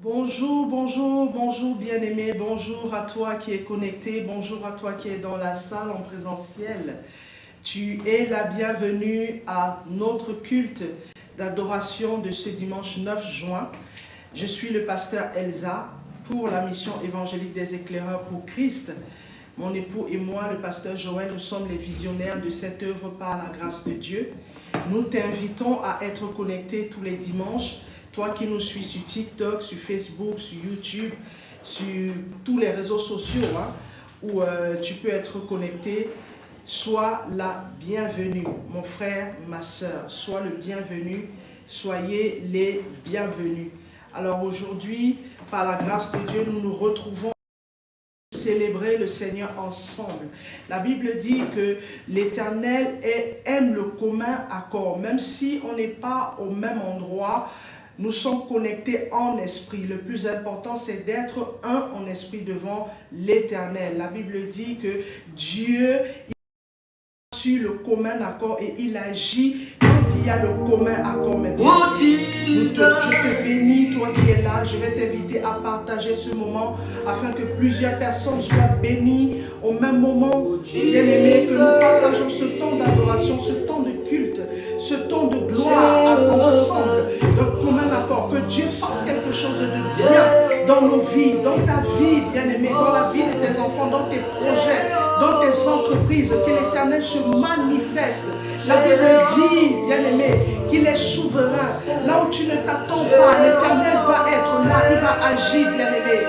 Bonjour, bonjour, bonjour bien-aimé, bonjour à toi qui es connecté, bonjour à toi qui es dans la salle en présentiel. Tu es la bienvenue à notre culte d'adoration de ce dimanche 9 juin. Je suis le pasteur Elsa pour la mission évangélique des éclaireurs pour Christ. Mon époux et moi, le pasteur Joël, nous sommes les visionnaires de cette œuvre par la grâce de Dieu. Nous t'invitons à être connecté tous les dimanches. Toi qui nous suis sur TikTok, sur Facebook, sur YouTube, sur tous les réseaux sociaux, où tu peux être connecté, sois la bienvenue. Mon frère, ma soeur, sois le bienvenu, soyez les bienvenus. Alors aujourd'hui, par la grâce de Dieu, nous nous retrouvons pour célébrer le Seigneur ensemble. La Bible dit que l'Éternel aime le commun accord, même si on n'est pas au même endroit. Nous sommes connectés en esprit. Le plus important, c'est d'être un en esprit devant l'Éternel. La Bible dit que Dieu sur le commun accord et il agit quand il y a le commun accord. Mais je te bénis, toi qui es là. Je vais t'inviter à partager ce moment afin que plusieurs personnes soient bénies au même moment. Bien-aimés, que nous partageons ce temps d'adoration, ce temps de culte, ce temps de gloire ensemble, de commun accord. Que Dieu fasse quelque chose de bien dans nos vies, dans ta vie, bien-aimé, dans la vie de tes enfants, dans tes projets, dans tes entreprises, que l'Éternel se manifeste. La Bible dit, bien-aimé, qu'il est souverain. Là où tu ne t'attends pas, l'Éternel va être là, il va agir, bien-aimé.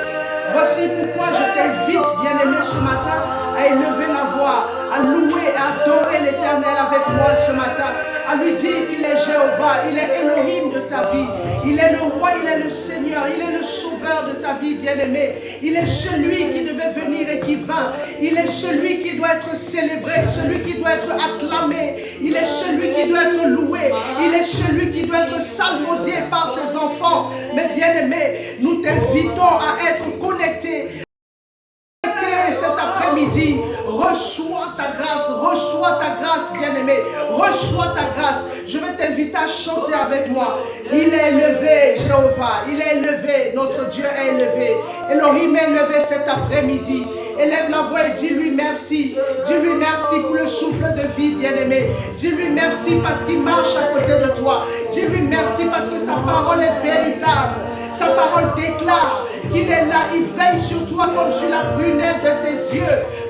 Voici pourquoi je t'invite, bien-aimé, ce matin, à élever la voix, à louer, à adorer l'Éternel avec moi ce matin, à lui dire qu'il est Jéhovah, il est Elohim de ta vie, il est le roi, il est le Seigneur, il est le sauveur de ta vie, bien-aimé. Il est celui qui devait venir et qui vint, il est celui qui doit être célébré, celui qui doit être acclamé, il est celui qui doit être loué, il est celui qui doit être salmodié par ses enfants. Mais bien-aimé, nous t'invitons à être connectés. Cet après-midi, reçois ta grâce, bien-aimé, reçois ta grâce. Je vais t'inviter à chanter avec moi. Il est élevé, Jéhovah, il est élevé, notre Dieu est élevé. Elohim est élevé cet après-midi. Élève la voix et dis-lui merci. Dis-lui merci pour le souffle de vie, bien-aimé. Dis-lui merci parce qu'il marche à côté de toi. Dis-lui merci parce que sa parole est véritable. Sa parole déclare qu'il est là, il veille sur toi comme sur la prunelle de ses yeux.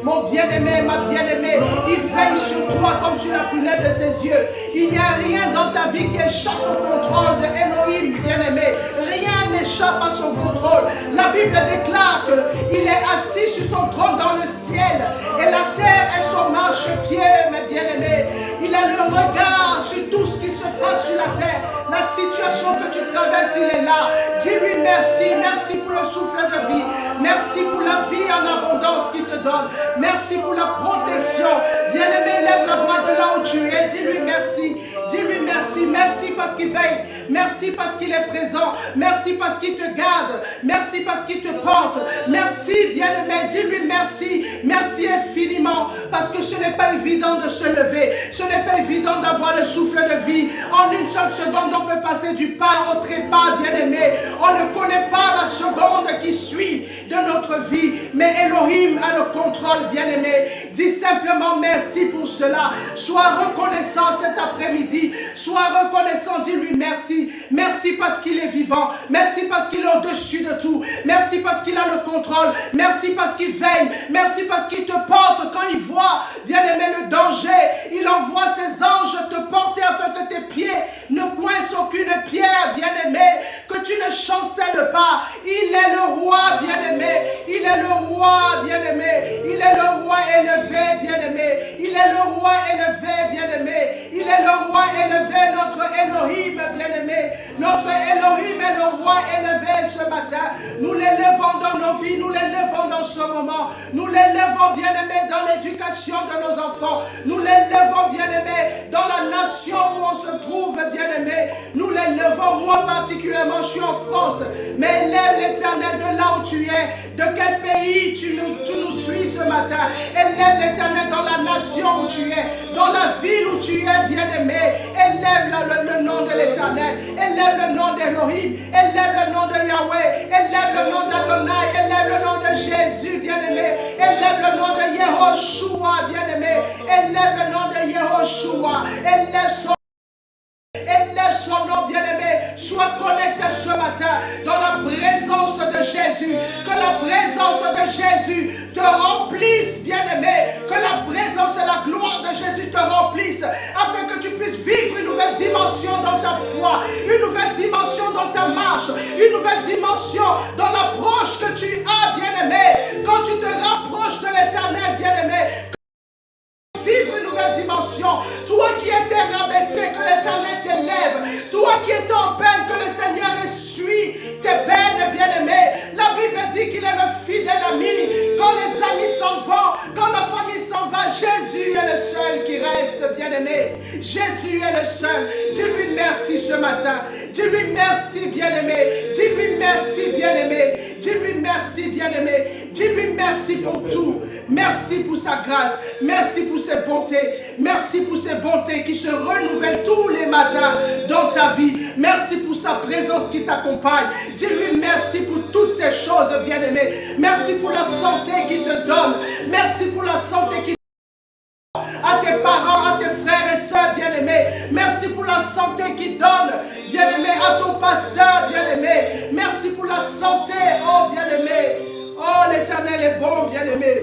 Mon bien-aimé, ma bien-aimée, il veille sur toi comme sur la prunelle de ses yeux. Il n'y a rien dans ta vie qui échappe au contrôle de Elohim, bien-aimé. Rien n'échappe à son contrôle. La Bible déclare qu'il est assis sur son trône dans le ciel et la terre est son marchepied, mes bien-aimés. Il a le regard sur tout ce qui se passe sur la terre. La situation que tu traverses, il est là. Dis-lui merci, merci pour le souffle de vie. Merci pour la vie en abondance qu'il te donne. Merci pour la protection. Bien-aimé, lève la voix de là où tu es. Dis-lui merci. Dis-lui merci. Merci parce qu'il veille. Merci parce qu'il est présent. Merci parce qu'il te garde. Merci parce qu'il te porte. Merci, bien-aimé. Dis-lui merci. Merci infiniment. Parce que ce n'est pas évident de se lever. Ce n'est pas évident d'avoir le souffle de vie. En une seule seconde, on peut passer du pas au trépas, bien-aimé. On ne connaît pas la seconde qui suit de notre vie. Mais Elohim a le contrôle, bien-aimé. Dis simplement merci pour cela. Sois reconnaissant cet après-midi. Sois reconnaissant, dis-lui merci. Merci parce qu'il est vivant. Merci parce qu'il est au-dessus de tout. Merci parce qu'il a le contrôle. Merci parce qu'il veille. Merci parce qu'il te porte quand il voit, bien-aimé, le danger. Il envoie ses anges te porter afin que tes pieds ne coincent aucune pierre, bien-aimé. Que tu ne chancelles pas. Il est le roi, bien-aimé. Il est le roi, bien-aimé. Il est le roi élevé, bien-aimé. Il est le roi élevé, bien-aimé. Il est le roi élevé, notre Elohim, bien-aimé. Notre Elohim est le roi élevé ce matin. Nous l'élevons dans nos vies, nous l'élevons dans ce moment. Nous l'élevons, bien-aimé, dans l'éducation de nos enfants. Nous l'élevons, bien-aimé, dans la nation où on se trouve, bien-aimé. Nous l'élevons, moi particulièrement, je suis en France. Mais élève l'Éternel de là où tu es. De quel pays tu nous suis ce matin. Élève l'Éternel dans la nation où tu es. Dans la ville où tu es, bien-aimé. Élève le nom de l'Éternel. l'Éternel. Élève le nom d'Elohim. Élève le nom de Yahweh. Élève le nom d'Adonai. Élève le nom de Jésus, bien-aimé. Élève le nom de Yehoshua, bien-aimé. Élève le nom de Yehoshua. Élève son nom, bien-aimé. Sois connecté ce matin dans la présence de Jésus. Que la présence de Jésus te remplisse, bien-aimé. Que la présence et la gloire de Jésus te remplissent afin que tu puisses vivre une nouvelle dimension dans ta foi, une nouvelle dimension dans ta marche, une nouvelle dimension dans l'approche que tu as, bien-aimé. Quand tu te rapproches de l'Éternel, bien-aimé, vivre une nouvelle dimension. Toi qui étais rabaissé, que l'Éternel t'élève. Toi qui étais en peine, que le Seigneur essuie tes peines, bien-aimés. La Bible dit qu'il est le fidèle ami. Quand les amis s'en vont, quand la famille s'en va, Jésus est le seul qui reste, bien-aimé. Jésus est le seul. Dis-lui merci ce matin. Dis-lui merci, bien-aimé. Dis-lui merci, bien-aimé. Dis-lui merci, bien-aimé. Dis-lui merci pour tout. Merci pour sa grâce. Merci pour ses bontés. Merci pour ses bontés qui se renouvellent tous les matins dans ta vie. Merci pour sa présence qui t'accompagne. Dis-lui merci pour toutes ces choses, bien-aimé. Merci pour la santé qu'il te donne. Merci pour la santé qu'il à tes parents, à tes frères et sœurs, bien-aimés. Merci pour la santé qu'il donne, bien-aimé, à ton pasteur, bien-aimé. Merci pour la santé, oh bien-aimé. Oh, l'Éternel est bon, bien-aimé.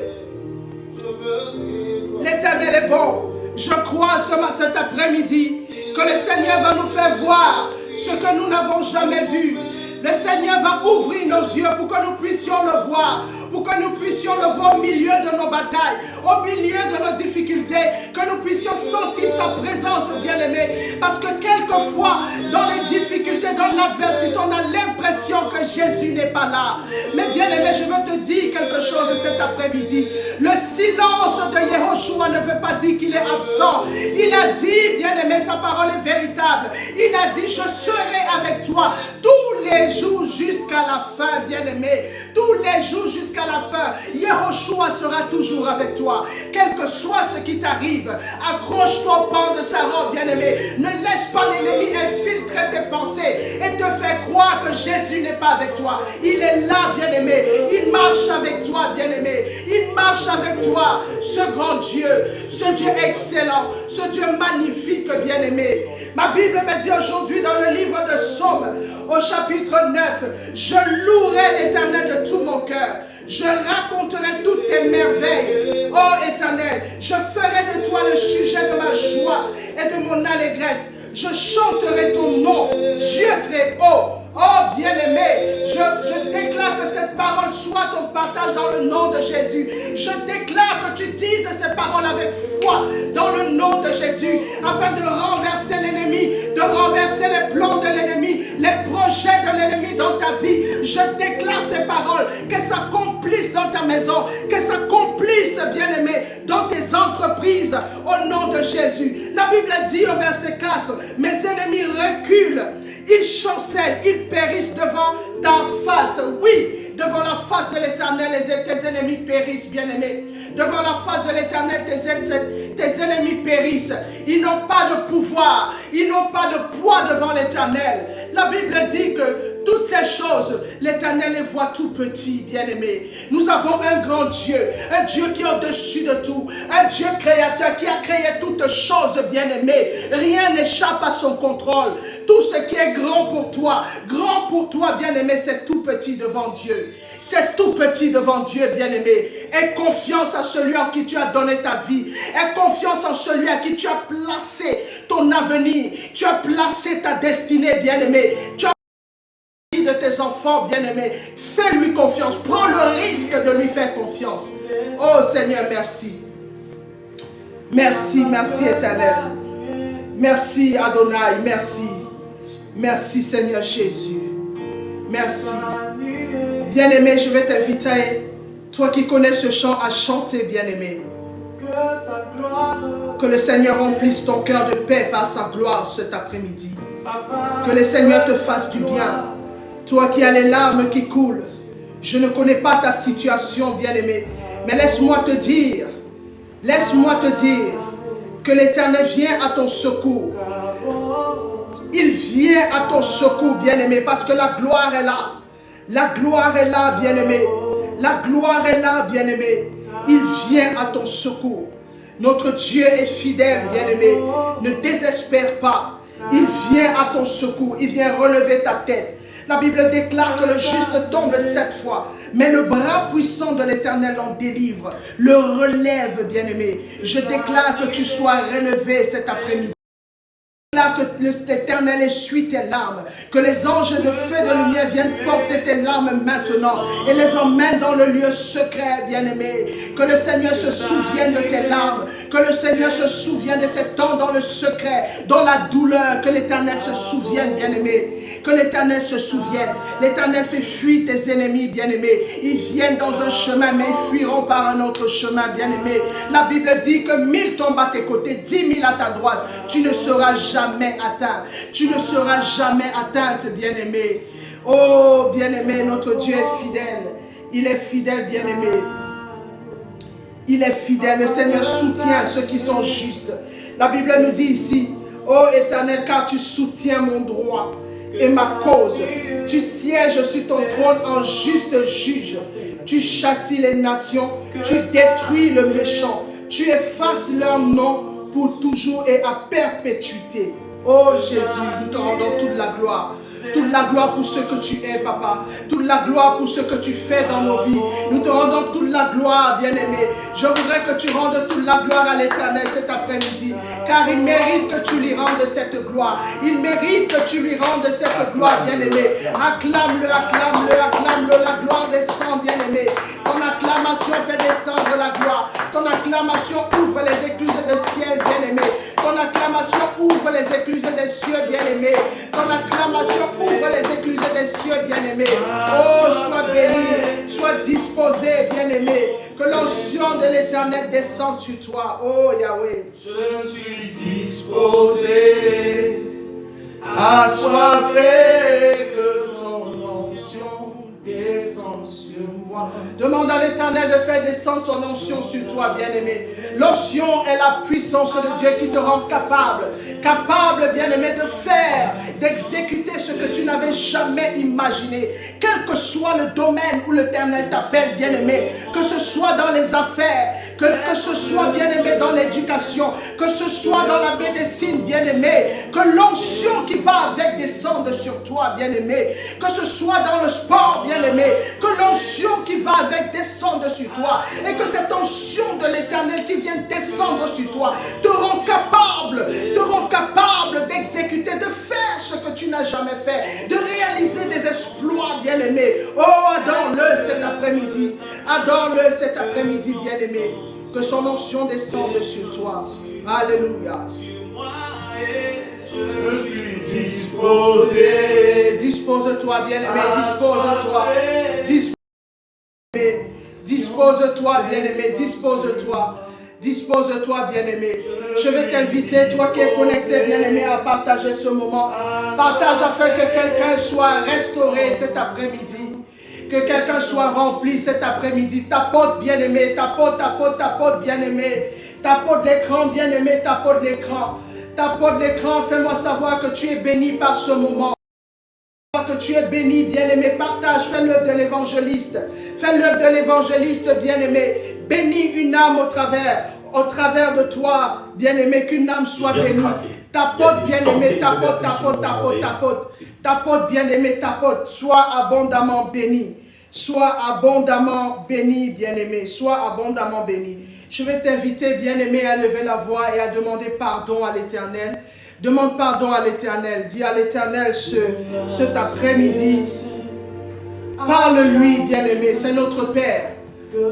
L'Éternel est bon. Je crois cet après-midi que le Seigneur va nous faire voir ce que nous n'avons jamais vu. Le Seigneur va ouvrir nos yeux pour que nous puissions le voir, pour que nous puissions le voir au milieu de nos batailles, au milieu de nos difficultés, que nous puissions sentir sa présence, bien-aimé. Parce que quelquefois, dans les difficultés, dans l'adversité, on a l'impression que Jésus n'est pas là. Mais bien-aimé, je veux te dire quelque chose cet après-midi. Le silence de Yehoshua ne veut pas dire qu'il est absent. Il a dit, bien-aimé, sa parole est véritable. Il a dit, je serai avec toi tous les jours jusqu'à la fin, bien-aimé. Tous les jours jusqu'à la fin, Yehoshua sera toujours avec toi. Quel que soit ce qui t'arrive, accroche-toi au pan de sa robe, bien-aimé. Ne laisse pas l'ennemi infiltrer tes pensées et te faire croire que Jésus n'est pas avec toi. Il est là, bien-aimé. Il marche avec toi, bien-aimé. Il marche avec toi, ce grand Dieu, ce Dieu excellent, ce Dieu magnifique, bien-aimé. Ma Bible me dit aujourd'hui dans le livre de Psaume, au chapitre 9, je louerai l'Éternel de tout mon cœur. Je raconterai toutes tes merveilles. Oh Éternel, je ferai de toi le sujet de ma joie et de mon allégresse. Je chanterai ton nom, Dieu très haut. Oh bien-aimé, je déclare que cette parole soit ton partage dans le nom de Jésus. Je déclare que tu dises ces paroles avec foi dans le nom de Jésus, afin de renverser l'ennemi, de renverser les plans de l'ennemi, les projets de l'ennemi dans ta vie. Je déclare ces paroles, qu'elles s'accomplissent dans ta maison, qu'elles s'accomplissent, bien-aimé, dans tes entreprises, au nom de Jésus. La Bible dit au verset 4, mes ennemis reculent, ils chancellent, ils périssent devant ta face. Oui, devant la face de l'Éternel, tes ennemis périssent, bien-aimés. Devant la face de l'Éternel, tes ennemis périssent. Ils n'ont pas de pouvoir, ils n'ont pas de poids devant l'Éternel. La Bible dit que toutes ces choses, l'Éternel les voit tout petits, bien-aimés. Nous avons un grand Dieu, un Dieu qui est au-dessus de tout, un Dieu créateur qui a créé toutes choses, bien-aimés. Rien n'échappe à son contrôle. Tout ce qui est grand pour toi, bien-aimé, c'est tout petit devant Dieu. C'est tout petit devant Dieu, bien-aimé. Aie confiance en celui en qui tu as donné ta vie. Aie confiance en celui à qui tu as placé ton avenir. Tu as placé ta destinée, bien-aimé. Tu as de tes enfants, bien-aimés. Fais-lui confiance. Prends le risque de lui faire confiance. Oh Seigneur, merci. Merci, merci Éternel. Merci Adonai, merci. Merci Seigneur Jésus. Merci. Bien-aimé, je vais t'inviter, toi qui connais ce chant, à chanter, bien-aimé. Que le Seigneur remplisse ton cœur de paix par sa gloire cet après-midi. Que le Seigneur te fasse du bien. Toi qui as les larmes qui coulent, je ne connais pas ta situation, bien-aimé, mais laisse-moi te dire que l'Éternel vient à ton secours. Il vient vient à ton secours, bien-aimé, parce que la gloire est là. La gloire est là, bien-aimé. La gloire est là, bien-aimé. Il vient à ton secours. Notre Dieu est fidèle, bien-aimé. Ne désespère pas. Il vient à ton secours. Il vient relever ta tête. La Bible déclare que le juste tombe 7 fois, mais le bras puissant de l'Éternel en délivre, le relève, bien-aimé. Je déclare que tu sois relevé cet après-midi. Là que l'Éternel essuie tes larmes, que les anges de feu et de lumière viennent porter tes larmes maintenant et les emmènent dans le lieu secret, bien-aimé. Que le Seigneur se souvienne de tes larmes, que le Seigneur se souvienne de tes temps dans le secret, dans la douleur, que l'Éternel se souvienne, bien-aimé. Que l'Éternel se souvienne. L'Éternel fait fuir tes ennemis, bien-aimé. Ils viennent dans un chemin, mais ils fuiront par un autre chemin, bien-aimé. La Bible dit que 1000 tombent à tes côtés, 10 000 à ta droite. Tu ne seras jamais atteint. Tu ne seras jamais atteinte, bien-aimé. Oh, bien-aimé, notre Dieu est fidèle. Il est fidèle, bien-aimé. Il est fidèle. Le Seigneur soutient ceux qui sont justes. La Bible nous dit ici, ô Éternel, car tu soutiens mon droit et ma cause. Tu sièges sur ton trône en juste juge. Tu châties les nations. Tu détruis le méchant. Tu effaces leur nom pour toujours et à perpétuité. Oh Jésus, nous te rendons toute la gloire. Toute la gloire pour ce que tu es, papa. Toute la gloire pour ce que tu fais dans nos vies. Nous te rendons toute la gloire, bien-aimé. Je voudrais que tu rendes toute la gloire à l'Éternel cet après-midi. Car il mérite que tu lui rendes cette gloire. Il mérite que tu lui rendes cette gloire, bien-aimé. Acclame-le, acclame-le, acclame-le. La gloire descend, bien-aimé. Ton acclamation fait descendre la gloire. Ton acclamation ouvre les écluses du ciel, bien-aimé. Ton acclamation ouvre les écluses des cieux, bien-aimé. Ton acclamation ouvre les écluses des cieux, bien-aimé. Oh, sois béni, sois disposé, bien-aimé. Que l'onction de l'Éternel descende sur toi. Oh, Yahweh. Je suis disposé, assoiffé, que ton onction descende sur moi. Demande à l'Éternel de faire descendre son onction sur toi, bien-aimé. L'onction est la puissance de Dieu qui te rend capable, bien-aimé, de faire, d'exécuter ce que tu n'avais jamais imaginé. Quel que soit le domaine où l'Éternel t'appelle, bien-aimé, que ce soit dans les affaires, que ce soit, bien-aimé, dans l'éducation, que ce soit dans la médecine, bien-aimé, que l'onction qui va avec descende sur toi, bien-aimé, que ce soit dans le sport, bien-aimé, que l'onction qui va avec descende sur toi, et que cette onction de l'Éternel qui vient descendre sur toi te rend capable d'exécuter, de faire ce que tu n'as jamais fait, de réaliser des exploits, bien-aimé. Oh, adore-le cet après-midi, adore-le cet après-midi, bien-aimé, que son onction descende sur toi. Alléluia. Je suis disposé. Dispose-toi, bien-aimé, dispose-toi. Dispose-toi, bien-aimé, dispose-toi. Dispose-toi, bien-aimé. Je vais t'inviter, toi qui es connecté, bien-aimé, à partager ce moment. Partage afin que quelqu'un soit restauré cet après-midi. Que quelqu'un soit rempli cet après-midi. Tapote, bien-aimé, tapote, bien-aimé. Tapote l'écran, bien-aimé, tapote l'écran. Tapote l'écran, fais-moi savoir que tu es béni par ce moment. Que tu es béni, bien-aimé, partage, fais l'œuvre de l'évangéliste. Fais l'œuvre de l'évangéliste, bien-aimé. Bénis une âme au travers de toi, bien-aimé, qu'une âme soit bénie. Tapote, bien-aimé, tapote. Tapote, bien-aimé, tapote. Sois abondamment béni. Sois abondamment béni, bien-aimé. Sois abondamment béni. Je vais t'inviter, bien-aimé, à lever la voix et à demander pardon à l'Éternel. Demande pardon à l'Éternel. Dis à l'Éternel cet après-midi. Parle-lui, bien-aimé. C'est notre Père.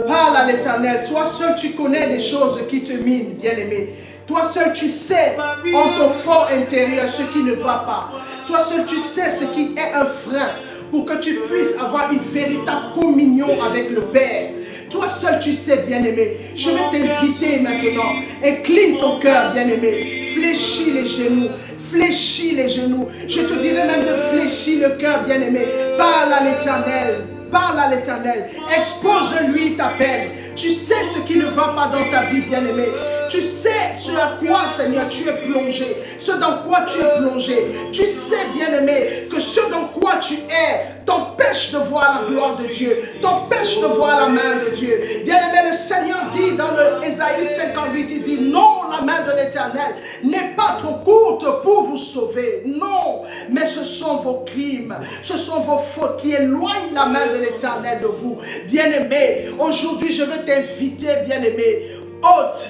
Parle à l'Éternel. Toi seul, tu connais les choses qui te minent, bien-aimé. Toi seul, tu sais en ton fort intérieur ce qui ne va pas. Toi seul, tu sais ce qui est un frein pour que tu puisses avoir une véritable communion avec le Père. Toi seul, tu sais, bien-aimé. Je vais t'inviter maintenant. Incline ton cœur, bien-aimé. Fléchis les genoux. Fléchis les genoux. Je te dirais même de fléchir le cœur, bien-aimé. Parle à l'Éternel. Parle à l'Éternel. Expose-lui ta peine. Tu sais ce qui ne va pas dans ta vie, bien-aimé. Tu sais ce à quoi, Seigneur, tu es plongé. Ce dans quoi tu es plongé. Tu sais, bien-aimé, que ce dans quoi tu es t'empêche de voir la gloire de Dieu. T'empêche de voir la main de Dieu. Bien-aimé, le Seigneur dit dans le Ésaïe 58, il dit non, la main de l'Éternel n'est pas trop courte pour vous sauver. Non, mais ce sont vos crimes, ce sont vos fautes qui éloignent la main de l'Éternel de vous. Bien-aimé, aujourd'hui je veux t'inviter, bien-aimé, ôte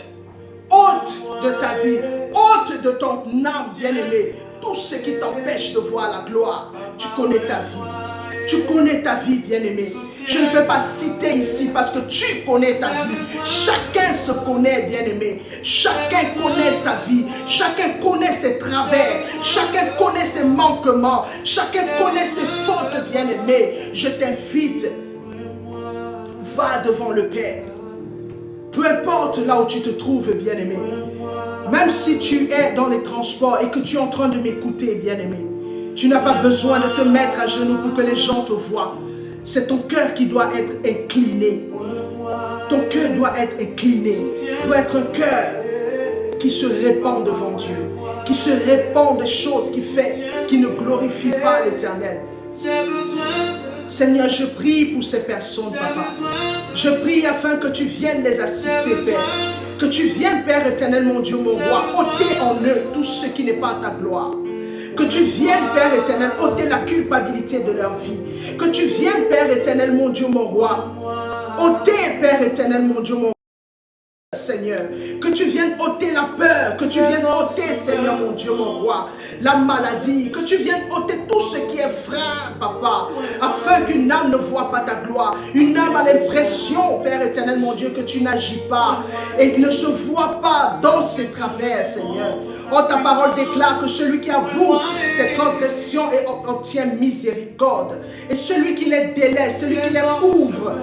de ta vie, ôte de ton âme, bien-aimé, tout ce qui t'empêche de voir la gloire. Tu connais ta vie. Tu connais ta vie, bien-aimé. Je ne peux pas citer ici parce que tu connais ta vie. Chacun se connaît, bien-aimé. Chacun connaît sa vie. Chacun connaît ses travers. Chacun connaît ses manquements. Chacun connaît ses fautes, bien-aimé. Je t'invite, va devant le Père. Peu importe là où tu te trouves, bien-aimé. Même si tu es dans les transports et que tu es en train de m'écouter, bien-aimé. Tu n'as pas besoin de te mettre à genoux pour que les gens te voient. C'est ton cœur qui doit être incliné. Ton cœur doit être incliné. Doit être un cœur qui se répand devant Dieu. Qui se répand des choses qui ne glorifient pas l'Éternel. Seigneur, je prie pour ces personnes, Papa. Je prie afin que tu viennes les assister, Père. Que tu viennes, Père éternel, mon Dieu, mon roi, ôter en eux tout ce qui n'est pas ta gloire. Que tu viennes, Père éternel, ôter la culpabilité de leur vie. Que tu viennes, Père éternel, mon Dieu, mon roi, ôter, Père éternel, mon Dieu, mon roi. Seigneur, que tu viennes ôter la peur, que tu viennes ôter, Seigneur mon Dieu, mon roi, la maladie, que tu viennes ôter tout ce qui est frein, Papa, afin qu'une âme ne voit pas ta gloire. Une âme a l'impression, Père éternel, mon Dieu, que tu n'agis pas et ne se voit pas dans ses travers, Seigneur. Oh, ta parole déclare que celui qui avoue ses transgressions et obtient miséricorde. Et celui qui les délaisse, celui qui les ouvre,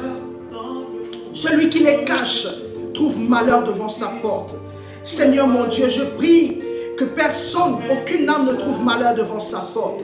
celui qui les cache, trouve malheur devant sa porte. Seigneur mon Dieu, je prie que personne, aucune âme ne trouve malheur devant sa porte.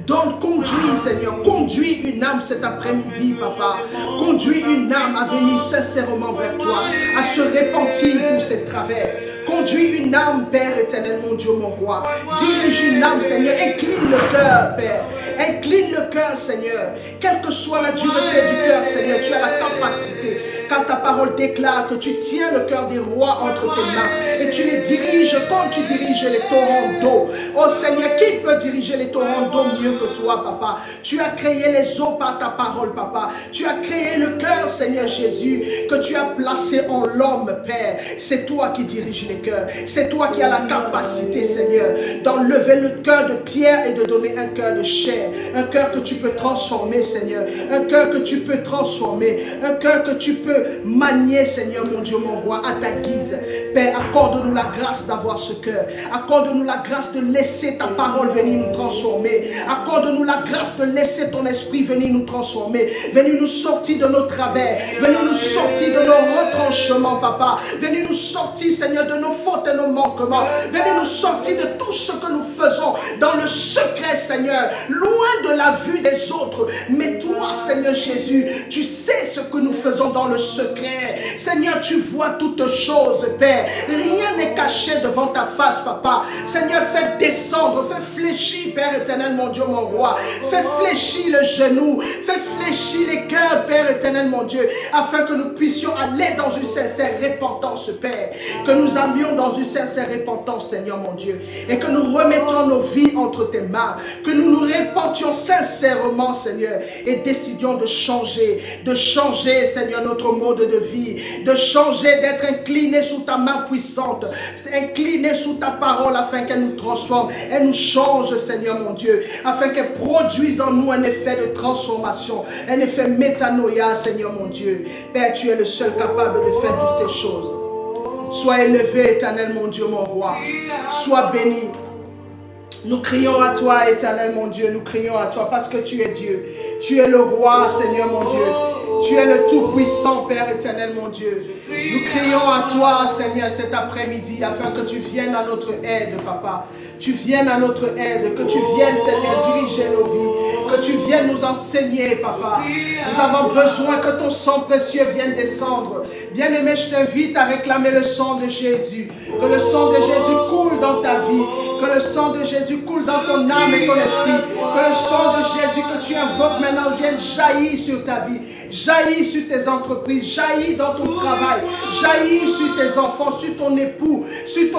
Donc conduis, Seigneur, conduis une âme cet après-midi, Papa. Conduis une âme à venir sincèrement vers toi, à se repentir pour ses travers. Conduis une âme, Père éternel, mon Dieu, mon roi. Dirige une âme, Seigneur. Incline le cœur, Père. Incline le cœur, Seigneur. Quelle que soit la dureté du cœur, Seigneur, tu as la capacité. Car ta parole déclare que tu tiens le cœur des rois entre tes mains et tu les diriges comme tu diriges les torrents d'eau. Oh Seigneur, qui peut diriger les torrents d'eau mieux que toi, Papa? Tu as créé les eaux par ta parole, Papa. Tu as créé le cœur, Seigneur Jésus, que tu as placé en l'homme, Père. C'est toi qui diriges les cœurs. C'est toi qui as la capacité, Seigneur, d'enlever le cœur de pierre et de donner un cœur de chair. Un cœur que tu peux transformer, Seigneur. Un cœur que tu peux transformer. Un cœur que tu peux manier, Seigneur, mon Dieu, mon roi, à ta guise. Père, accorde-nous la grâce d'avoir ce cœur. Accorde-nous la grâce de laisser ta parole venir nous transformer. Accorde-nous la grâce de laisser ton esprit venir nous transformer. Venir nous sortir de nos travers. Venir nous sortir de nos retranchements, Papa. Venir nous sortir, Seigneur, de nos fautes et nos manquements. Venir nous sortir de tout ce que nous faisons dans le secret, Seigneur, loin de la vue des autres. Mais toi, Seigneur Jésus, tu sais ce que nous faisons dans le secret. Seigneur, tu vois toutes choses, Père. Rien n'est caché devant ta face, Papa. Seigneur, fais descendre, fais fléchir, Père éternel, mon Dieu, mon roi. Fais fléchir le genou, fais fléchir les cœurs, Père éternel, mon Dieu, afin que nous puissions aller dans une sincère repentance, Père. Que nous allions dans une sincère repentance, Seigneur, mon Dieu. Et que nous remettons nos vies entre tes mains. Que nous nous repentions sincèrement, Seigneur. Et décidions de changer, Seigneur, notre mode de vie. De changer, d'être incliné sous ta main puissante. Incliné sous ta parole afin qu'elle nous transforme. Elle nous change, Seigneur, mon Dieu. Afin qu'elle produise en nous un effet de transformation. Un effet métanoïa, Seigneur, mon Dieu. Père, tu es le seul capable de faire toutes ces choses. Sois élevé, éternel, mon Dieu, mon roi. Sois béni. Nous crions à toi, éternel, mon Dieu. Nous crions à toi parce que tu es Dieu. Tu es le roi, Seigneur, mon Dieu. Tu es le Tout-Puissant, Père éternel, mon Dieu. Nous crions à toi, Seigneur, cet après-midi, afin que tu viennes à notre aide, Papa. Tu viennes à notre aide, que tu viennes, Seigneur, diriger nos vies, que tu viennes nous enseigner, Papa. Nous avons besoin que ton sang précieux vienne descendre. Bien-aimé, je t'invite à réclamer le sang de Jésus. Que le sang de Jésus coule dans ta vie. Que le sang de Jésus coule dans ton âme et ton esprit. Que le sang de Jésus que tu invoques maintenant vienne jaillir sur ta vie. Jaillir sur tes entreprises. Jaillir dans ton travail. Jaillir sur tes enfants, sur ton époux, sur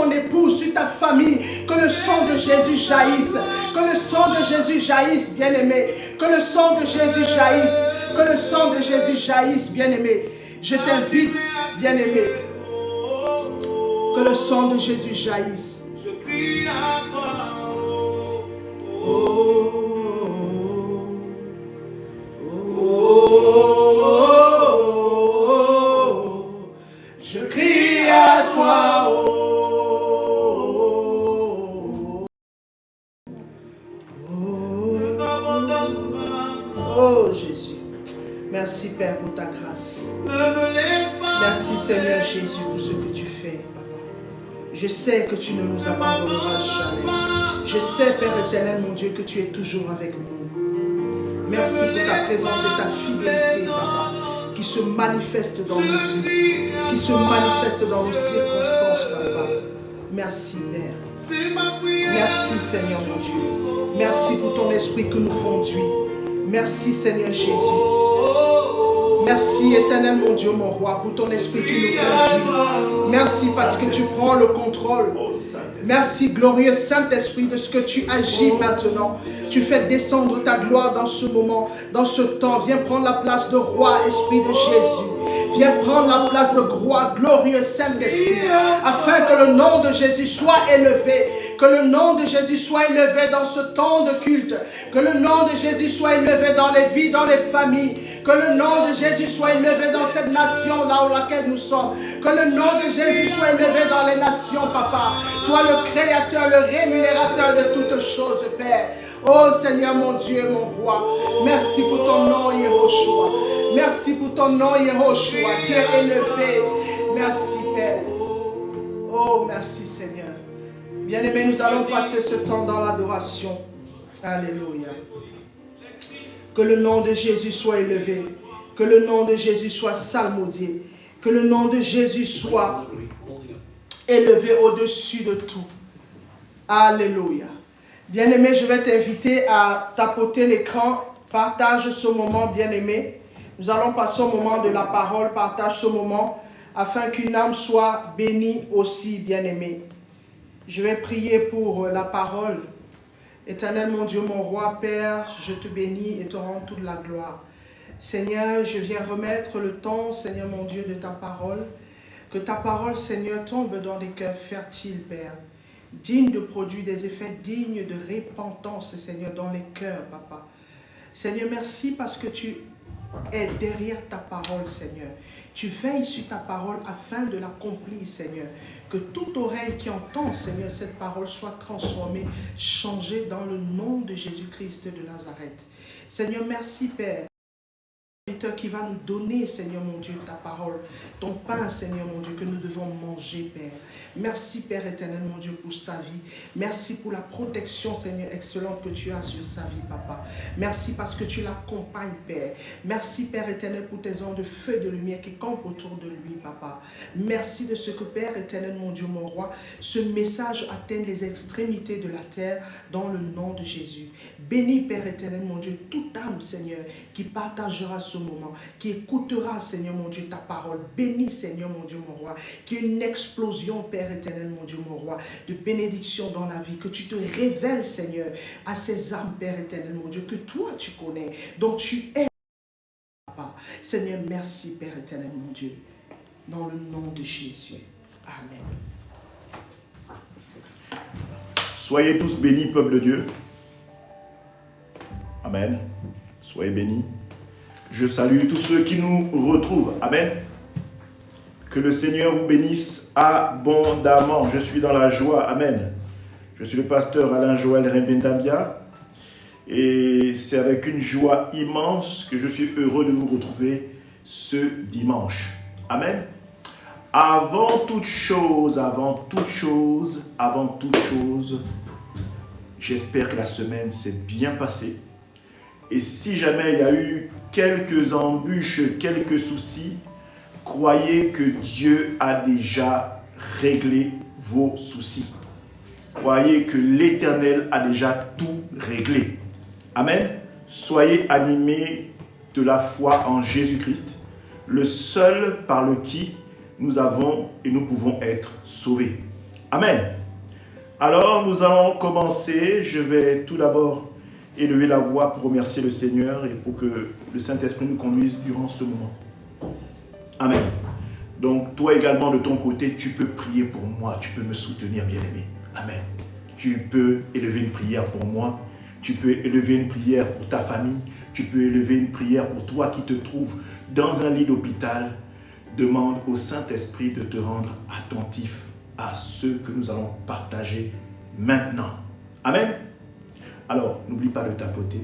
ta famille. Que le sang de Jésus jaillisse. Que le sang de Jésus jaillisse, bien-aimé. Que le sang de Jésus jaillisse. Que le sang de Jésus jaillisse, bien-aimé. Je t'invite, bien-aimé. Que le sang de Jésus jaillisse. Je crie à toi. Je crie à toi. Oh Jésus. Merci Père pour ta grâce. Merci Seigneur Jésus pour ce que tu fais, Papa. Je sais que tu ne nous abandonneras jamais. Je sais, Père éternel, mon Dieu, que tu es toujours avec nous. Merci pour ta présence et ta fidélité, Papa, qui se manifeste dans nos vies, qui se manifeste dans nos circonstances, Papa. Merci, Père. Merci, Seigneur, mon Dieu. Merci pour ton esprit que nous conduit. Merci, Seigneur Jésus. Merci, éternel mon Dieu, mon roi, pour ton esprit qui nous conduit. Merci parce que tu prends le contrôle. Merci, glorieux Saint-Esprit, de ce que tu agis maintenant. Tu fais descendre ta gloire dans ce moment, dans ce temps. Viens prendre la place de roi, Esprit de Jésus. Viens prendre la place de roi, glorieux Saint-Esprit, afin que le nom de Jésus soit élevé. Que le nom de Jésus soit élevé dans ce temps de culte. Que le nom de Jésus soit élevé dans les vies, dans les familles. Que le nom de Jésus soit élevé dans cette nation là où laquelle nous sommes. Que le nom de Jésus soit élevé dans les nations, Papa. Toi le Créateur, le rémunérateur de toutes choses, Père. Oh Seigneur mon Dieu, mon roi. Merci pour ton nom, Yehoshua. Merci pour ton nom, Yehoshua, qui est élevé. Merci, Père. Oh, merci, Seigneur. Bien-aimés, nous allons passer ce temps dans l'adoration. Alléluia. Que le nom de Jésus soit élevé. Que le nom de Jésus soit salmodié. Que le nom de Jésus soit élevé au-dessus de tout. Alléluia. Bien-aimé, je vais t'inviter à tapoter l'écran. Partage ce moment, bien-aimé. Nous allons passer au moment de la parole. Partage ce moment afin qu'une âme soit bénie aussi, bien-aimée. Je vais prier pour la parole. Éternel mon Dieu, mon roi, Père, je te bénis et te rends toute la gloire. Seigneur, je viens remettre le temps, Seigneur mon Dieu, de ta parole. Que ta parole, Seigneur, tombe dans des cœurs fertiles, Père. Digne de produire des effets dignes de repentance, Seigneur, dans les cœurs, Papa. Seigneur, merci parce que tu es derrière ta parole, Seigneur. Tu veilles sur ta parole afin de l'accomplir, Seigneur. Que toute oreille qui entend, Seigneur, cette parole soit transformée, changée dans le nom de Jésus-Christ de Nazareth. Seigneur, merci, Père. Qui va nous donner, Seigneur mon Dieu, ta parole, ton pain, Seigneur mon Dieu, que nous devons manger, Père. Merci, Père éternel, mon Dieu, pour sa vie. Merci pour la protection, Seigneur, excellente que tu as sur sa vie, Papa. Merci parce que tu l'accompagnes, Père. Merci, Père éternel, pour tes ondes de feu et de lumière qui campent autour de lui, Papa. Merci de ce que, Père éternel, mon Dieu, mon roi, ce message atteigne les extrémités de la terre dans le nom de Jésus. Bénis, Père éternel, mon Dieu, toute âme, Seigneur, qui partagera ce moment, qui écoutera, Seigneur mon Dieu, ta parole. Bénis, Seigneur mon Dieu, mon roi, qu'il y ait une explosion, Père éternel, mon Dieu, mon roi, de bénédiction dans la vie, que tu te révèles, Seigneur, à ces âmes, Père éternel, mon Dieu, que toi tu connais, dont tu es, Papa. Seigneur, merci, Père éternel, mon Dieu, dans le nom de Jésus. Amen. Soyez tous bénis, peuple de Dieu. Amen. Soyez bénis. Je salue tous ceux qui nous retrouvent. Amen. Que le Seigneur vous bénisse abondamment. Je suis dans la joie. Amen. Je suis le pasteur Alain Joël Rimbendabia. Et c'est avec une joie immense que je suis heureux de vous retrouver ce dimanche. Amen. Avant toute chose, j'espère que la semaine s'est bien passée. Et si jamais il y a eu quelques embûches, quelques soucis, croyez que Dieu a déjà réglé vos soucis. Croyez que l'Éternel a déjà tout réglé. Amen. Soyez animés de la foi en Jésus-Christ, le seul par lequel nous avons et nous pouvons être sauvés. Amen. Alors, nous allons commencer. Je vais tout d'abord élever la voix pour remercier le Seigneur et pour que le Saint-Esprit nous conduise durant ce moment. Amen. Donc, toi également, de ton côté, tu peux prier pour moi. Tu peux me soutenir, bien-aimé. Amen. Tu peux élever une prière pour moi. Tu peux élever une prière pour ta famille. Tu peux élever une prière pour toi qui te trouves dans un lit d'hôpital. Demande au Saint-Esprit de te rendre attentif à ce que nous allons partager maintenant. Amen. Alors, n'oublie pas de tapoter.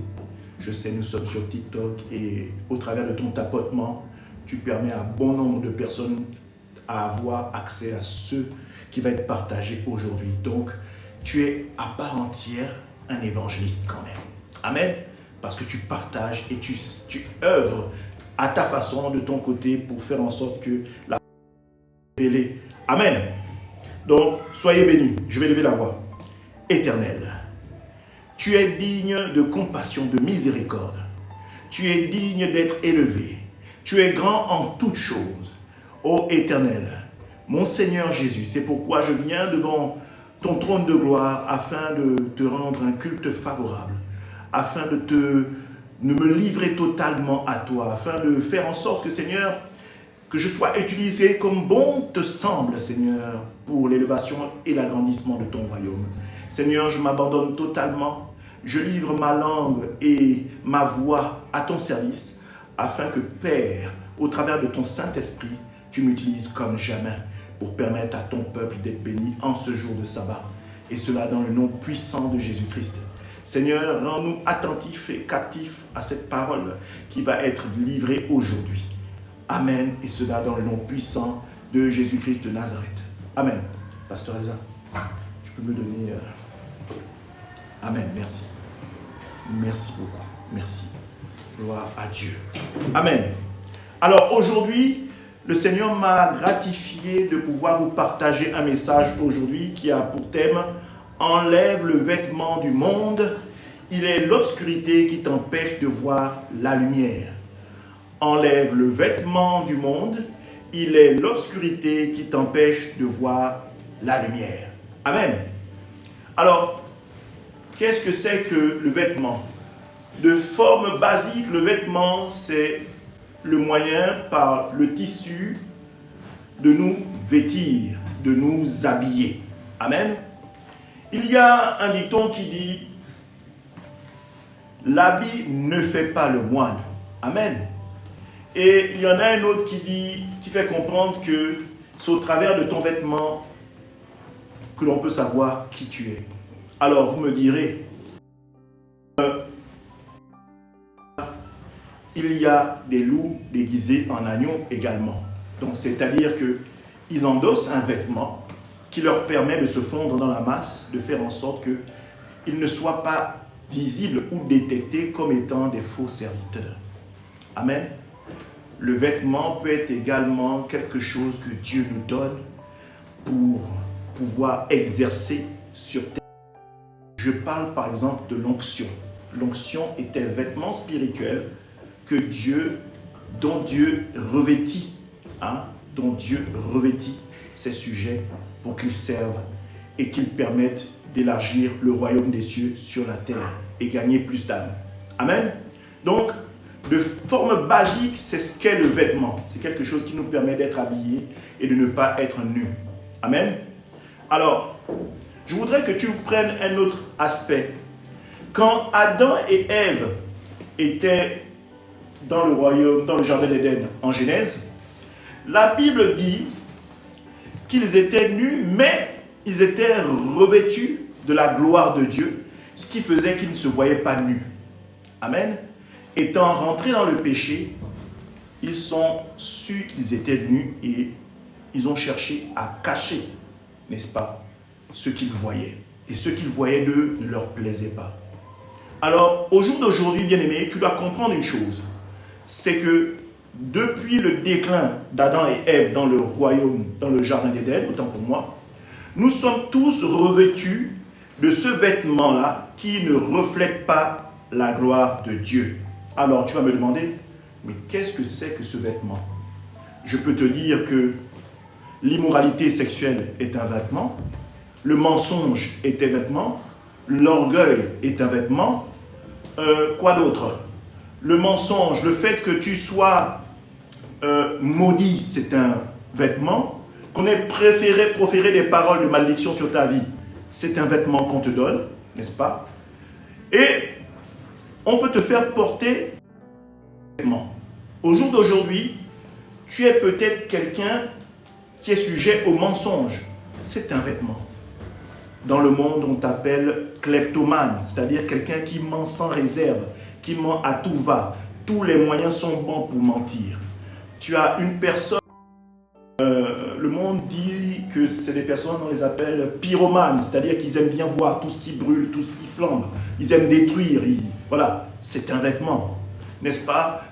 Je sais, nous sommes sur TikTok et au travers de ton tapotement, tu permets à bon nombre de personnes à avoir accès à ce qui va être partagé aujourd'hui. Donc, tu es à part entière un évangéliste quand même. Amen. Parce que tu partages et tu œuvres à ta façon, de ton côté, pour faire en sorte que la révélée. Amen. Donc, soyez bénis. Je vais lever la voix. Éternel, tu es digne de compassion, de miséricorde. Tu es digne d'être élevé. Tu es grand en toutes choses. Ô Éternel, mon Seigneur Jésus, c'est pourquoi je viens devant ton trône de gloire afin de te rendre un culte favorable, afin de me livrer totalement à toi, afin de faire en sorte que, Seigneur, que je sois utilisé comme bon te semble, Seigneur, pour l'élévation et l'agrandissement de ton royaume. Seigneur, je m'abandonne totalement, je livre ma langue et ma voix à ton service, afin que, Père, au travers de ton Saint-Esprit, tu m'utilises comme jamais pour permettre à ton peuple d'être béni en ce jour de sabbat. Et cela dans le nom puissant de Jésus-Christ. Seigneur, rends-nous attentifs et captifs à cette parole qui va être livrée aujourd'hui. Amen. Et cela dans le nom puissant de Jésus-Christ de Nazareth. Amen. Pasteur Elsa, tu peux me donner... Amen. Merci. Merci beaucoup. Merci. Gloire à Dieu. Amen. Alors aujourd'hui, le Seigneur m'a gratifié de pouvoir vous partager un message aujourd'hui qui a pour thème « Enlève le vêtement du monde, il est l'obscurité qui t'empêche de voir la lumière. » Enlève le vêtement du monde, il est l'obscurité qui t'empêche de voir la lumière. Amen. Alors, qu'est-ce que c'est que le vêtement? De forme basique, le vêtement, c'est le moyen par le tissu de nous vêtir, de nous habiller. Amen. Il y a un dicton qui dit « L'habit ne fait pas le moine ». Amen. Et il y en a un autre qui fait comprendre que c'est au travers de ton vêtement que l'on peut savoir qui tu es. Alors, vous me direz, il y a des loups déguisés en agneaux également. Donc, c'est-à-dire qu'ils endossent un vêtement qui leur permet de se fondre dans la masse, de faire en sorte qu'ils ne soient pas visibles ou détectés comme étant des faux serviteurs. Amen. Le vêtement peut être également quelque chose que Dieu nous donne pour pouvoir exercer sur terre. Je parle par exemple de l'onction. L'onction est un vêtement spirituel dont Dieu revêtit, ses sujets pour qu'ils servent et qu'ils permettent d'élargir le royaume des cieux sur la terre et gagner plus d'âmes. Amen. Donc, de forme basique, c'est ce qu'est le vêtement. C'est quelque chose qui nous permet d'être habillés et de ne pas être nus. Amen. Alors, je voudrais que tu prennes un autre aspect. Quand Adam et Ève étaient dans le royaume, dans le jardin d'Éden, en Genèse, la Bible dit qu'ils étaient nus, mais ils étaient revêtus de la gloire de Dieu, ce qui faisait qu'ils ne se voyaient pas nus. Amen. Étant rentrés dans le péché, ils sont sûrs qu'ils étaient nus et ils ont cherché à cacher, n'est-ce pas, ce qu'ils voyaient. Et ce qu'ils voyaient d'eux ne leur plaisait pas. Alors, au jour d'aujourd'hui, bien-aimé, tu dois comprendre une chose. C'est que depuis le déclin d'Adam et Ève dans le royaume, dans le jardin d'Éden, autant pour moi, nous sommes tous revêtus de ce vêtement-là qui ne reflète pas la gloire de Dieu. Alors, tu vas me demander, mais qu'est-ce que c'est que ce vêtement? Je peux te dire que l'immoralité sexuelle est un vêtement, le mensonge est un vêtement, l'orgueil est un vêtement, quoi d'autre? Le mensonge, le fait que tu sois maudit, c'est un vêtement, qu'on ait proféré des paroles de malédiction sur ta vie, c'est un vêtement qu'on te donne, n'est-ce pas? Et on peut te faire porter un vêtement. Au jour d'aujourd'hui, tu es peut-être quelqu'un qui est sujet au mensonge. C'est un vêtement. Dans le monde, on t'appelle kleptomane, c'est-à-dire quelqu'un qui ment sans réserve, qui ment à tout va. Tous les moyens sont bons pour mentir. Tu as une personne, le monde dit que c'est des personnes, on les appelle pyromanes, c'est-à-dire qu'ils aiment bien voir tout ce qui brûle, tout ce qui flambe. Ils aiment détruire. Voilà, c'est un vêtement, n'est-ce pas?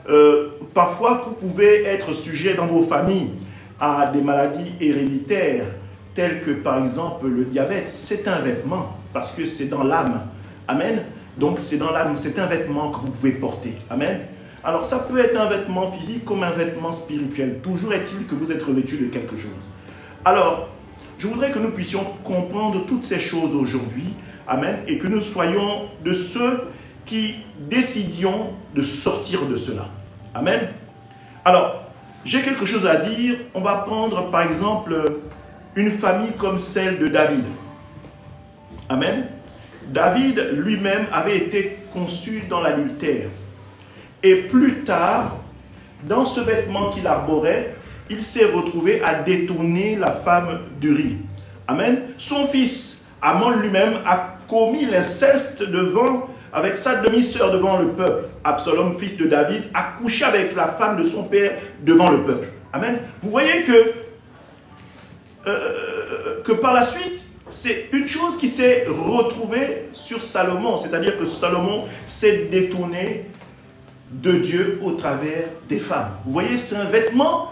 Parfois, vous pouvez être sujet dans vos familles à des maladies héréditaires, telles que par exemple le diabète. C'est un vêtement, parce que c'est dans l'âme. Amen. Donc c'est dans l'âme, c'est un vêtement que vous pouvez porter. Amen. Alors ça peut être un vêtement physique comme un vêtement spirituel. Toujours est-il que vous êtes revêtu de quelque chose. Alors, je voudrais que nous puissions comprendre toutes ces choses aujourd'hui. Amen. Et que nous soyons de ceux qui décidions de sortir de cela. Amen. Alors, j'ai quelque chose à dire. On va prendre par exemple une famille comme celle de David. Amen. David lui-même avait été conçu dans l'adultère. Et plus tard, dans ce vêtement qu'il arborait, il s'est retrouvé à détourner la femme d'Uri. Amen. Son fils, Amnon lui-même, a commis l'inceste avec sa demi-sœur devant le peuple. Absalom, fils de David, a couché avec la femme de son père devant le peuple. Amen. Vous voyez que par la suite, c'est une chose qui s'est retrouvée sur Salomon. C'est-à-dire que Salomon s'est détourné de Dieu au travers des femmes. Vous voyez, c'est un vêtement.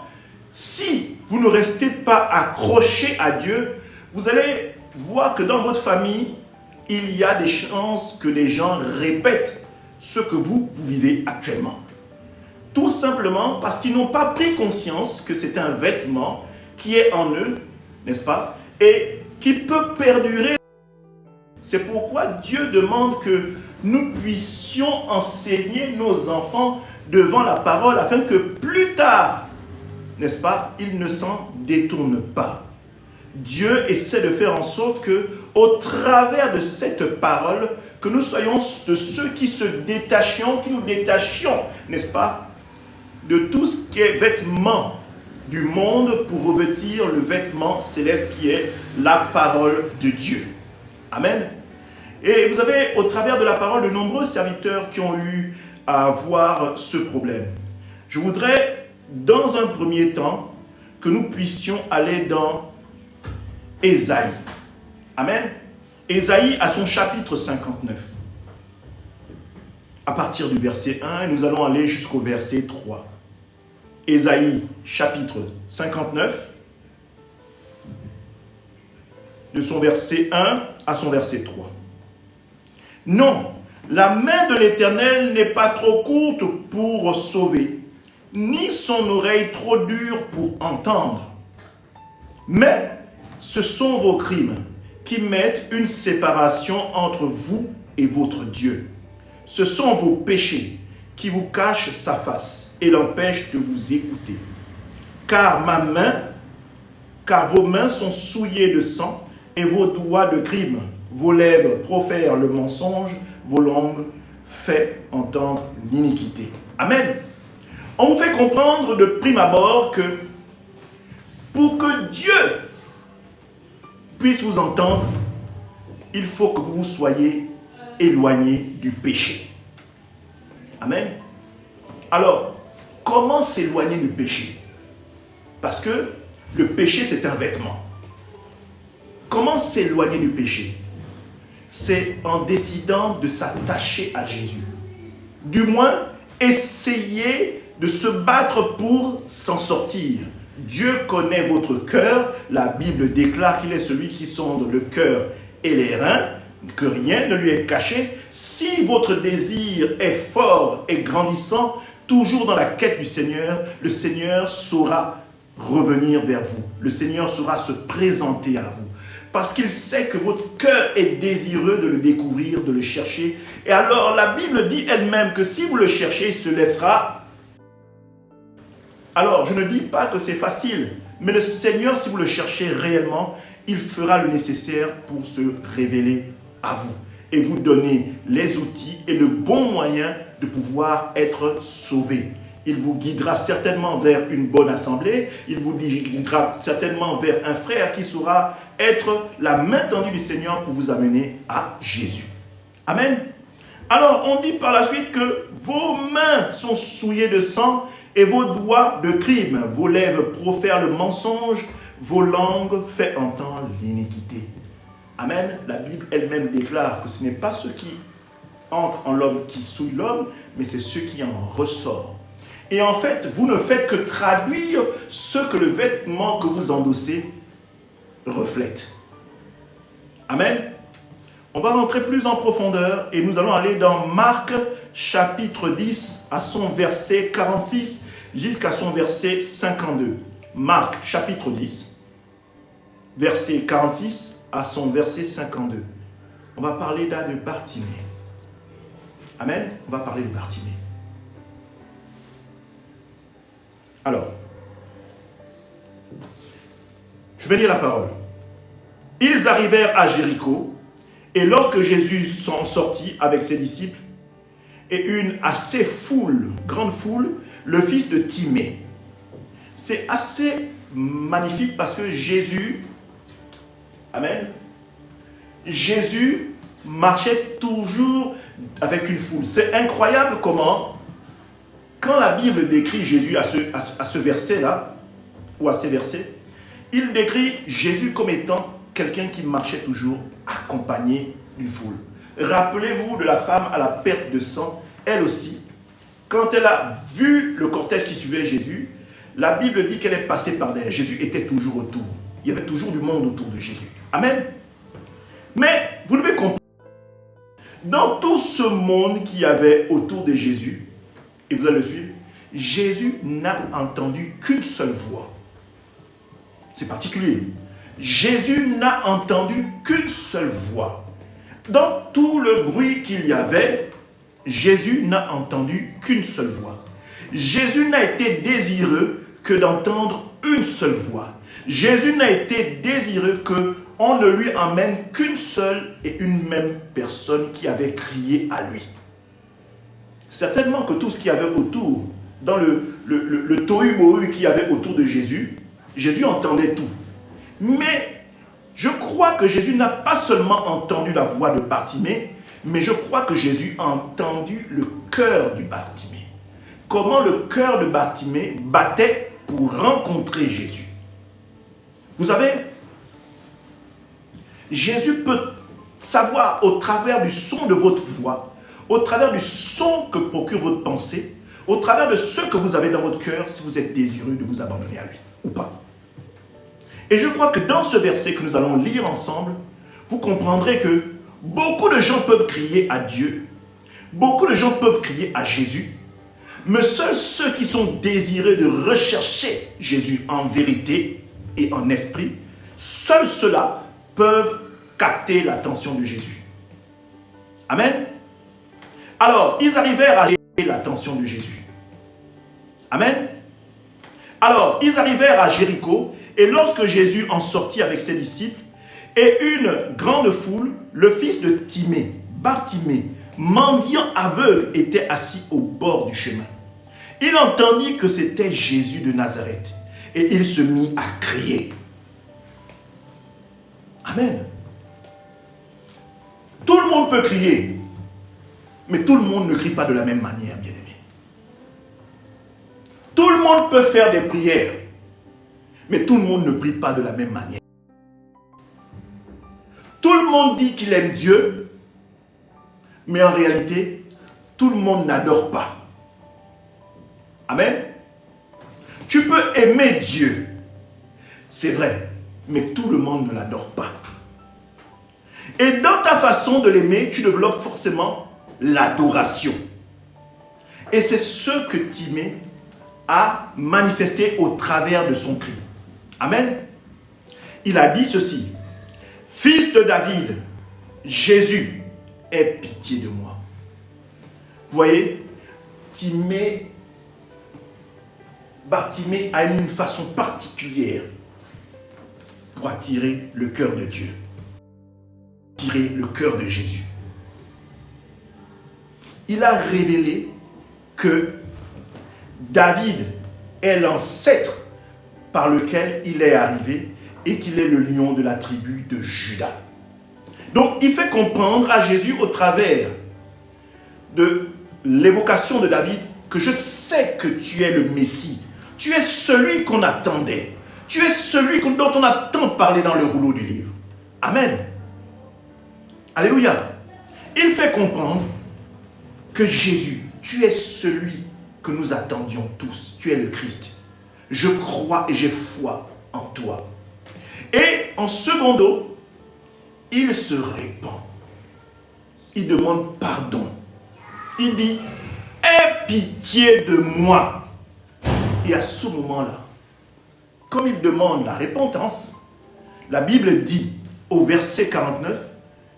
Si vous ne restez pas accroché à Dieu, vous allez voir que dans votre famille, il y a des chances que les gens répètent ce que vous vivez actuellement. Tout simplement parce qu'ils n'ont pas pris conscience que c'est un vêtement qui est en eux, n'est-ce pas, et qui peut perdurer. C'est pourquoi Dieu demande que nous puissions enseigner nos enfants devant la parole afin que plus tard, n'est-ce pas, ils ne s'en détournent pas. Dieu essaie de faire en sorte que, au travers de cette parole, que nous soyons de ceux qui nous détachions, n'est-ce pas, de tout ce qui est vêtement du monde pour revêtir le vêtement céleste qui est la parole de Dieu. Amen. Et vous avez, au travers de la parole, de nombreux serviteurs qui ont eu à voir ce problème. Je voudrais, dans un premier temps, que nous puissions aller dans Ésaïe. Amen. Ésaïe à son chapitre 59. À partir du verset 1, nous allons aller jusqu'au verset 3. Ésaïe chapitre 59, de son verset 1 à son verset 3. Non, la main de l'Éternel n'est pas trop courte pour sauver, ni son oreille trop dure pour entendre. Mais ce sont vos crimes qui mettent une séparation entre vous et votre Dieu. Ce sont vos péchés qui vous cachent sa face et l'empêchent de vous écouter. Car vos mains sont souillées de sang et vos doigts de crime. Vos lèvres profèrent le mensonge, vos langues fait entendre l'iniquité. Amen. On vous fait comprendre de prime abord que pour que Dieu puisse vous entendre, il faut que vous soyez éloigné du péché. Amen. Alors, comment s'éloigner du péché? Parce que le péché, c'est un vêtement. Comment s'éloigner du péché? C'est en décidant de s'attacher à Jésus. Du moins, essayer de se battre pour s'en sortir. Dieu connaît votre cœur. La Bible déclare qu'il est celui qui sonde le cœur et les reins, que rien ne lui est caché. Si votre désir est fort et grandissant, toujours dans la quête du Seigneur, le Seigneur saura revenir vers vous. Le Seigneur saura se présenter à vous. Parce qu'il sait que votre cœur est désireux de le découvrir, de le chercher. Et alors, la Bible dit elle-même que si vous le cherchez, il se laissera. Alors, je ne dis pas que c'est facile, mais le Seigneur, si vous le cherchez réellement, il fera le nécessaire pour se révéler à vous et vous donner les outils et le bon moyen de pouvoir être sauvé. Il vous guidera certainement vers une bonne assemblée, il vous guidera certainement vers un frère qui saura être la main tendue du Seigneur pour vous amener à Jésus. Amen. Alors, on dit par la suite que vos mains sont souillées de sang et vos doigts de crime, vos lèvres profèrent le mensonge, vos langues font entendre l'iniquité. Amen. La Bible elle-même déclare que ce n'est pas ceux qui entrent en l'homme qui souillent l'homme, mais c'est ceux qui en ressortent. Et en fait, vous ne faites que traduire ce que le vêtement que vous endossez reflète. Amen. On va rentrer plus en profondeur et nous allons aller dans Marc chapitre 10 à son verset 46 jusqu'à son verset 52. Marc chapitre 10, verset 46 à son verset 52. On va parler là de Bartimée. Amen. On va parler de Bartimée. Alors, je vais lire la parole. Ils arrivèrent à Jéricho, et lorsque Jésus s'en sortit avec ses disciples, et une assez grande foule, le fils de Timée. C'est assez magnifique parce que Jésus, amen, Jésus marchait toujours avec une foule. C'est incroyable comment, quand la Bible décrit Jésus à ce verset-là, ou à ces versets, il décrit Jésus comme étant quelqu'un qui marchait toujours accompagné d'une foule. Rappelez-vous de la femme à la perte de sang, elle aussi, quand elle a vu le cortège qui suivait Jésus, la Bible dit qu'elle est passée par derrière. Jésus était toujours autour. Il y avait toujours du monde autour de Jésus. Amen. Mais vous devez comprendre, dans tout ce monde qu'il y avait autour de Jésus, et vous allez le suivre, Jésus n'a entendu qu'une seule voix. C'est particulier. Jésus n'a entendu qu'une seule voix. Dans tout le bruit qu'il y avait, Jésus n'a entendu qu'une seule voix. Jésus n'a été désireux que d'entendre une seule voix. Jésus n'a été désireux qu'on ne lui emmène qu'une seule et une même personne qui avait crié à lui. Certainement que tout ce qu'il y avait autour, dans le tohu-bohu qu'il y avait autour de Jésus, Jésus entendait tout. Mais je crois que Jésus n'a pas seulement entendu la voix de Bartimée, mais je crois que Jésus a entendu le cœur du Bartimée. Comment le cœur de Bartimée battait pour rencontrer Jésus. Vous savez, Jésus peut savoir au travers du son de votre voix, au travers du son que procure votre pensée, au travers de ce que vous avez dans votre cœur, si vous êtes désireux de vous abandonner à lui ou pas. Et je crois que dans ce verset que nous allons lire ensemble, vous comprendrez que beaucoup de gens peuvent crier à Dieu, beaucoup de gens peuvent crier à Jésus, mais seuls ceux qui sont désireux de rechercher Jésus en vérité et en esprit, seuls ceux-là peuvent capter l'attention de Jésus. Amen. Alors, ils arrivèrent à capter l'attention de Jésus. Amen. Alors, ils arrivèrent à Jéricho, et lorsque Jésus en sortit avec ses disciples, et une grande foule, le fils de Timée, Bartimée, mendiant aveugle, était assis au bord du chemin. Il entendit que c'était Jésus de Nazareth, et il se mit à crier. Amen. Tout le monde peut crier, mais tout le monde ne crie pas de la même manière, bien-aimé. monde peut faire des prières, mais tout le monde ne prie pas de la même manière. Tout le monde dit qu'il aime Dieu, mais en réalité, tout le monde n'adore pas. Amen. Tu peux aimer Dieu, c'est vrai, mais tout le monde ne l'adore pas. Et dans ta façon de l'aimer, tu développes forcément l'adoration. Et c'est ce que Timée a manifesté au travers de son cri. Amen. Il a dit ceci: Fils de David, Jésus, aie pitié de moi. Vous voyez, Bartimée a une façon particulière pour attirer le cœur de Dieu, attirer le cœur de Jésus. Il a révélé que David est l'ancêtre par lequel il est arrivé et qu'il est le lion de la tribu de Juda. Donc il fait comprendre à Jésus au travers de l'évocation de David que je sais que tu es le Messie. Tu es celui qu'on attendait. Tu es celui dont on a tant parlé dans le rouleau du livre. Amen. Alléluia. Il fait comprendre que Jésus, tu es celui que nous attendions tous. Tu es le Christ. Je crois et j'ai foi en toi. Et en secondo, il se répand. Il demande pardon. Il dit, aie pitié de moi. Et à ce moment-là, comme il demande la repentance, la Bible dit au verset 49,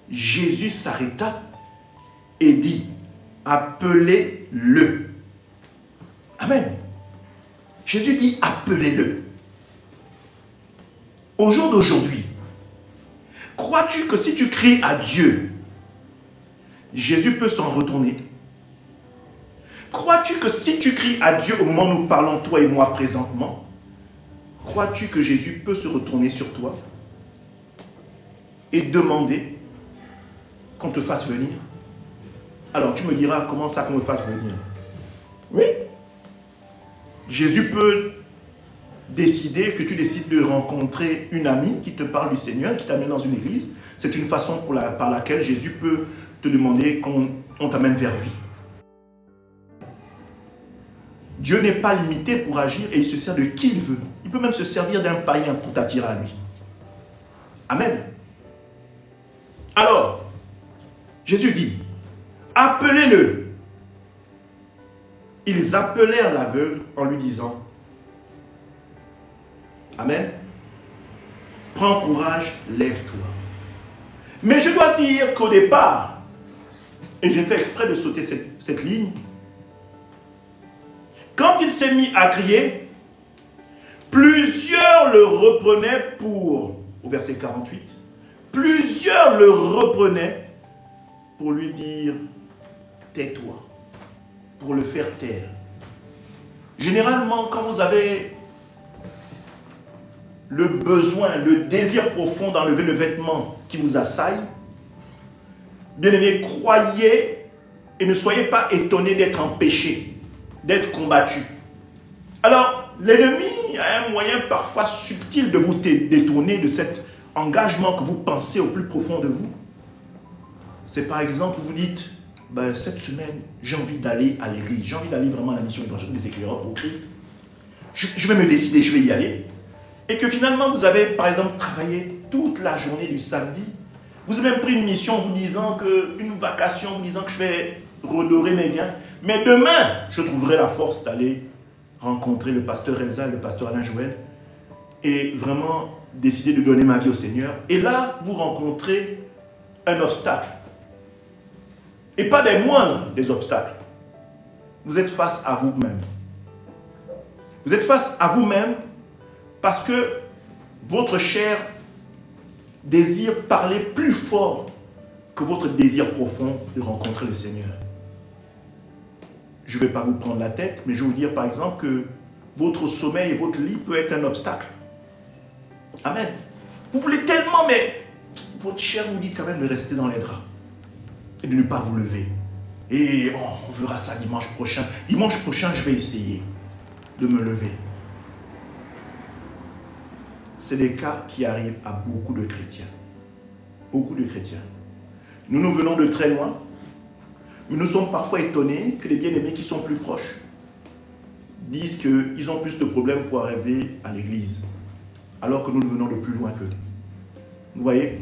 Jésus s'arrêta et dit, appelez-le. Amen. Jésus dit, appelez-le. Au jour d'aujourd'hui, crois-tu que si tu cries à Dieu, Jésus peut s'en retourner? Crois-tu que si tu cries à Dieu au moment où nous parlons, toi et moi présentement, crois-tu que Jésus peut se retourner sur toi et demander qu'on te fasse venir? Alors tu me diras, comment ça qu'on me fasse venir? Oui. Jésus peut décider que tu décides de rencontrer une amie qui te parle du Seigneur, qui t'amène dans une église. C'est une façon par laquelle Jésus peut te demander qu'on t'amène vers lui. Dieu n'est pas limité pour agir et il se sert de qui il veut. Il peut même se servir d'un païen pour t'attirer à lui. Amen. Alors, Jésus dit, appelez-le. Ils appelèrent l'aveugle en lui disant, amen, prends courage, lève-toi. Mais je dois dire qu'au départ, et j'ai fait exprès de sauter cette ligne, quand il s'est mis à crier, plusieurs le reprenaient au verset 48, plusieurs le reprenaient pour lui dire, tais-toi, pour le faire taire. Généralement, quand vous avez le besoin, le désir profond d'enlever le vêtement qui vous assaille, bien-aimés, croyez et ne soyez pas étonnés d'être empêchés, d'être combattu. Alors, l'ennemi a un moyen parfois subtil de vous détourner de cet engagement que vous pensez au plus profond de vous. C'est par exemple, vous dites, ben, cette semaine, j'ai envie d'aller à l'église, j'ai envie d'aller vraiment à la mission des éclaireurs pour Christ. Je vais me décider, je vais y aller. Et que finalement, vous avez par exemple travaillé toute la journée du samedi. Vous avez même pris une mission vous disant une vacation, vous disant que je vais redorer mes gains. Mais demain, je trouverai la force d'aller rencontrer le pasteur Elsa et le pasteur Alain Joël et vraiment décider de donner ma vie au Seigneur. Et là, vous rencontrez un obstacle. Et pas des moindres des obstacles. Vous êtes face à vous-même. Vous êtes face à vous-même parce que votre chair désire parler plus fort que votre désir profond de rencontrer le Seigneur. Je ne vais pas vous prendre la tête, mais je vais vous dire par exemple que votre sommeil et votre lit peut être un obstacle. Amen. Vous voulez tellement, mais votre chair vous dit quand même de rester dans les draps et de ne pas vous lever. Et on verra ça dimanche prochain. Dimanche prochain, je vais essayer. de me lever. C'est des cas qui arrivent à beaucoup de chrétiens. Beaucoup de chrétiens. Nous venons de très loin, mais nous sommes parfois étonnés que les bien-aimés qui sont plus proches disent qu'ils ont plus de problèmes pour arriver à l'église, alors que nous venons de plus loin qu'eux. Vous voyez,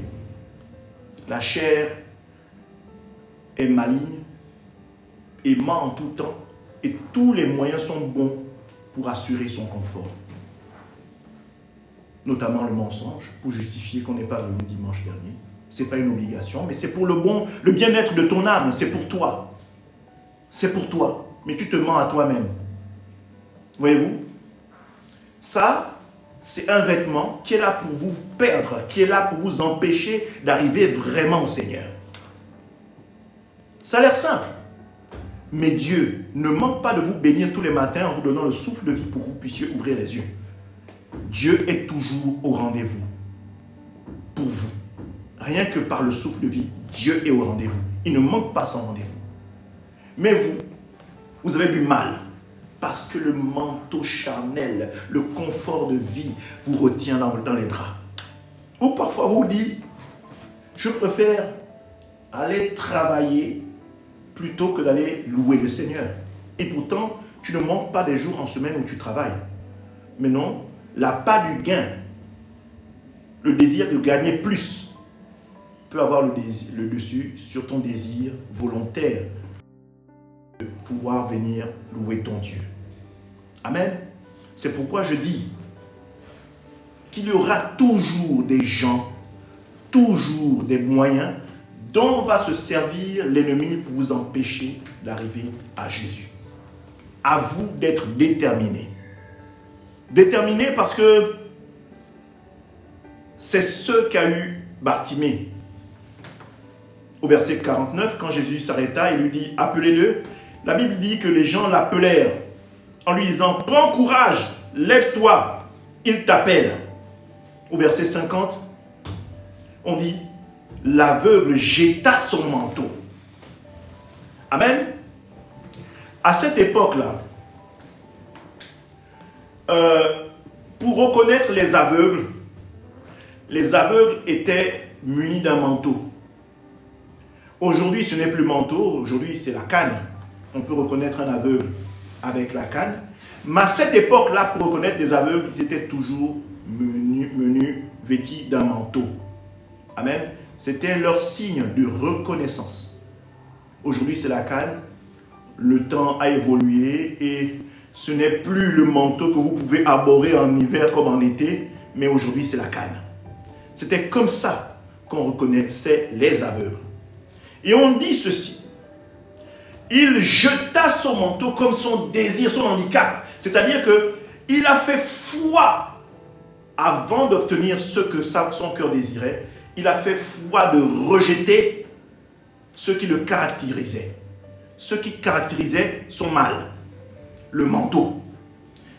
la chair est maligne et ment en tout temps, et tous les moyens sont bons pour assurer son confort. Notamment le mensonge, pour justifier qu'on n'est pas venu dimanche dernier. Ce n'est pas une obligation, mais c'est pour le bien-être de ton âme, c'est pour toi. C'est pour toi, mais tu te mens à toi-même. Voyez-vous? Ça, c'est un vêtement qui est là pour vous perdre, qui est là pour vous empêcher d'arriver vraiment au Seigneur. Ça a l'air simple, mais Dieu ne manque pas de vous bénir tous les matins en vous donnant le souffle de vie pour que vous puissiez ouvrir les yeux. Dieu est toujours au rendez-vous pour vous. Rien que par le souffle de vie, Dieu est au rendez-vous. Il ne manque pas son rendez-vous. Mais vous avez du mal parce que le manteau charnel, le confort de vie vous retient dans les draps. Ou parfois vous dites, je préfère aller travailler plutôt que d'aller louer le Seigneur. Et pourtant, tu ne manques pas des jours en semaine où tu travailles. Mais non, l'appât du gain, le désir de gagner plus, peut avoir le dessus sur ton désir volontaire de pouvoir venir louer ton Dieu. Amen. C'est pourquoi je dis qu'il y aura toujours des gens, toujours des moyens dont va se servir l'ennemi pour vous empêcher d'arriver à Jésus. À vous d'être déterminés. Déterminés parce que c'est ce qu'a eu Bartimée. Au verset 49, quand Jésus s'arrêta, il lui dit « Appelez-le ». La Bible dit que les gens l'appelèrent en lui disant « Prends courage, lève-toi, il t'appelle ». Au verset 50, on dit « L'aveugle jeta son manteau ». Amen. À cette époque-là, pour reconnaître les aveugles étaient munis d'un manteau. Aujourd'hui, ce n'est plus manteau, aujourd'hui c'est la canne. On peut reconnaître un aveugle avec la canne. Mais à cette époque-là, pour reconnaître des aveugles, ils étaient toujours menus, vêtus d'un manteau. Amen. C'était leur signe de reconnaissance. Aujourd'hui, c'est la canne. Le temps a évolué et ce n'est plus le manteau que vous pouvez arborer en hiver comme en été, mais aujourd'hui, c'est la canne. C'était comme ça qu'on reconnaissait les aveugles. Et on dit ceci. Il jeta son manteau comme son désir, son handicap. C'est-à-dire qu'il a fait foi avant d'obtenir ce que son cœur désirait. Il a fait foi de rejeter ce qui le caractérisait. Ce qui caractérisait son mal. Le manteau.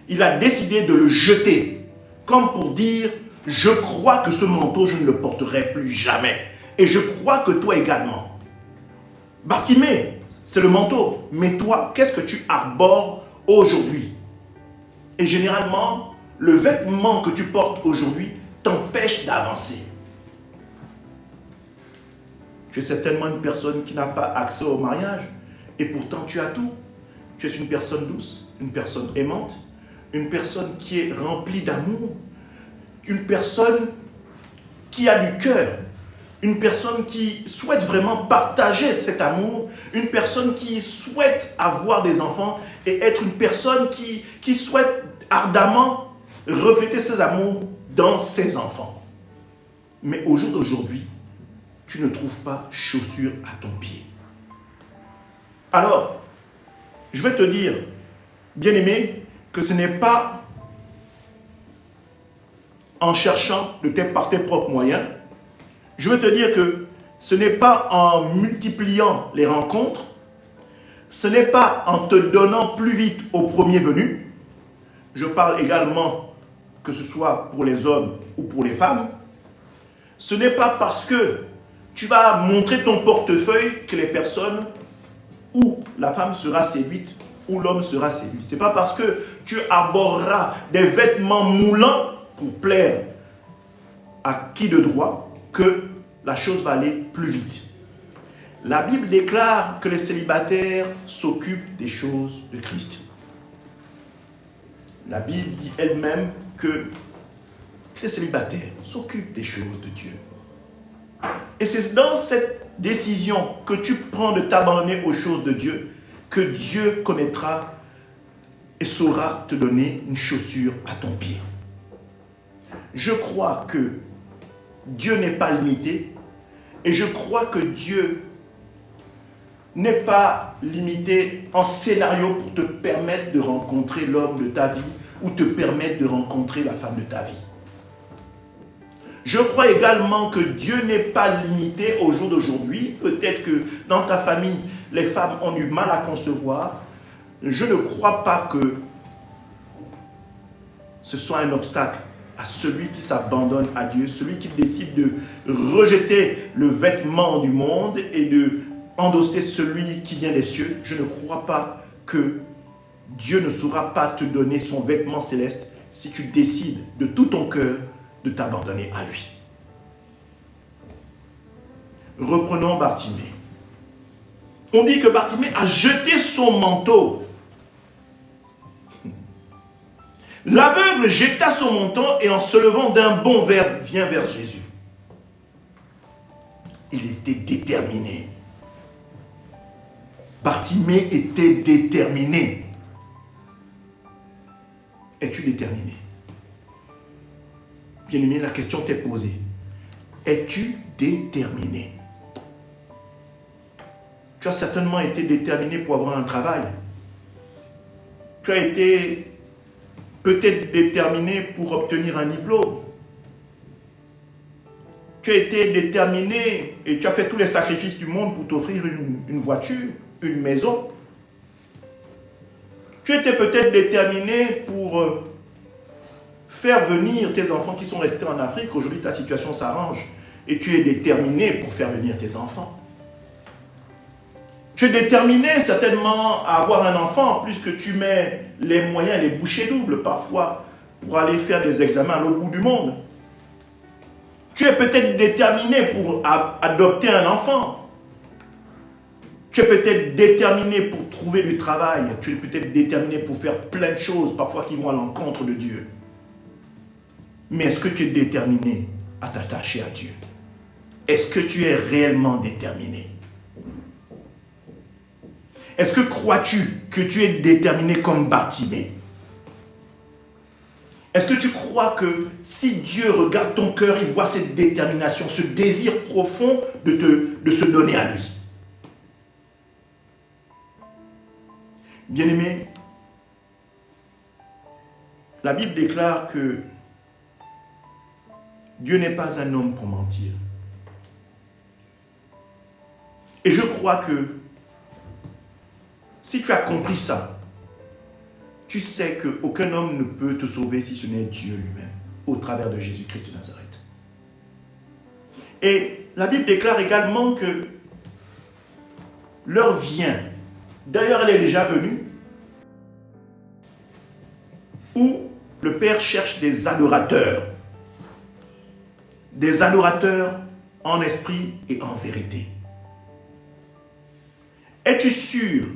Il a décidé de le jeter. Comme pour dire, je crois que ce manteau, je ne le porterai plus jamais. Et je crois que toi également. Bartimée, c'est le manteau. Mais toi, qu'est-ce que tu arbores aujourd'hui? Et généralement, le vêtement que tu portes aujourd'hui t'empêche d'avancer. Tu es certainement une personne qui n'a pas accès au mariage. Et pourtant, tu as tout. Tu es une personne douce, une personne aimante, une personne qui est remplie d'amour, une personne qui a du cœur, une personne qui souhaite vraiment partager cet amour, une personne qui souhaite avoir des enfants et être une personne qui souhaite ardemment refléter ses amours dans ses enfants. Mais au jour d'aujourd'hui, tu ne trouves pas chaussure à ton pied. Alors, je vais te dire, bien-aimé, que ce n'est pas en cherchant par tes propres moyens. Je veux te dire que ce n'est pas en multipliant les rencontres, ce n'est pas en te donnant plus vite au premier venu. Je parle également que ce soit pour les hommes ou pour les femmes. Ce n'est pas parce que tu vas montrer ton portefeuille que les personnes ou la femme sera séduite où l'homme sera séduit. Ce n'est pas parce que tu arboreras des vêtements moulants pour plaire à qui de droit que la chose va aller plus vite. La Bible déclare que les célibataires s'occupent des choses de Christ. La Bible dit elle-même que les célibataires s'occupent des choses de Dieu. Et c'est dans cette décision que tu prends de t'abandonner aux choses de Dieu que Dieu connaîtra et saura te donner une chaussure à ton pied. Je crois que Dieu n'est pas limité et je crois que Dieu n'est pas limité en scénario pour te permettre de rencontrer l'homme de ta vie ou te permettre de rencontrer la femme de ta vie. Je crois également que Dieu n'est pas limité au jour d'aujourd'hui. Peut-être que dans ta famille, les femmes ont du mal à concevoir. Je ne crois pas que ce soit un obstacle à celui qui s'abandonne à Dieu, celui qui décide de rejeter le vêtement du monde et de endosser celui qui vient des cieux. Je ne crois pas que Dieu ne saura pas te donner son vêtement céleste si tu décides de tout ton cœur de t'abandonner à lui. Reprenons Bartimée. On dit que Bartimée a jeté son manteau. L'aveugle jeta son manteau et en se levant d'un bond vient vers Jésus. Il était déterminé. Bartimée était déterminé. Es-tu déterminé? Bien-aimé, la question t'est posée. Es-tu déterminé? Tu as certainement été déterminé pour avoir un travail. Tu as été peut-être déterminé pour obtenir un diplôme. Tu as été déterminé et tu as fait tous les sacrifices du monde pour t'offrir une voiture, une maison. Tu étais peut-être déterminé pour faire venir tes enfants qui sont restés en Afrique. Aujourd'hui, ta situation s'arrange et tu es déterminé pour faire venir tes enfants. Tu es déterminé certainement à avoir un enfant puisque tu mets les moyens, les bouchées doubles parfois pour aller faire des examens à l'autre bout du monde. Tu es peut-être déterminé pour adopter un enfant. Tu es peut-être déterminé pour trouver du travail. Tu es peut-être déterminé pour faire plein de choses parfois qui vont à l'encontre de Dieu. Mais est-ce que tu es déterminé à t'attacher à Dieu? Est-ce que tu es réellement déterminé? Est-ce que crois-tu que tu es déterminé comme Bartimée? Est-ce que tu crois que si Dieu regarde ton cœur, il voit cette détermination, ce désir profond de se donner à lui? Bien-aimé, la Bible déclare que Dieu n'est pas un homme pour mentir. Et je crois que si tu as compris ça, tu sais qu'aucun homme ne peut te sauver si ce n'est Dieu lui-même, au travers de Jésus-Christ de Nazareth. Et la Bible déclare également que l'heure vient, d'ailleurs elle est déjà venue, où le Père cherche des adorateurs en esprit et en vérité. Es-tu sûr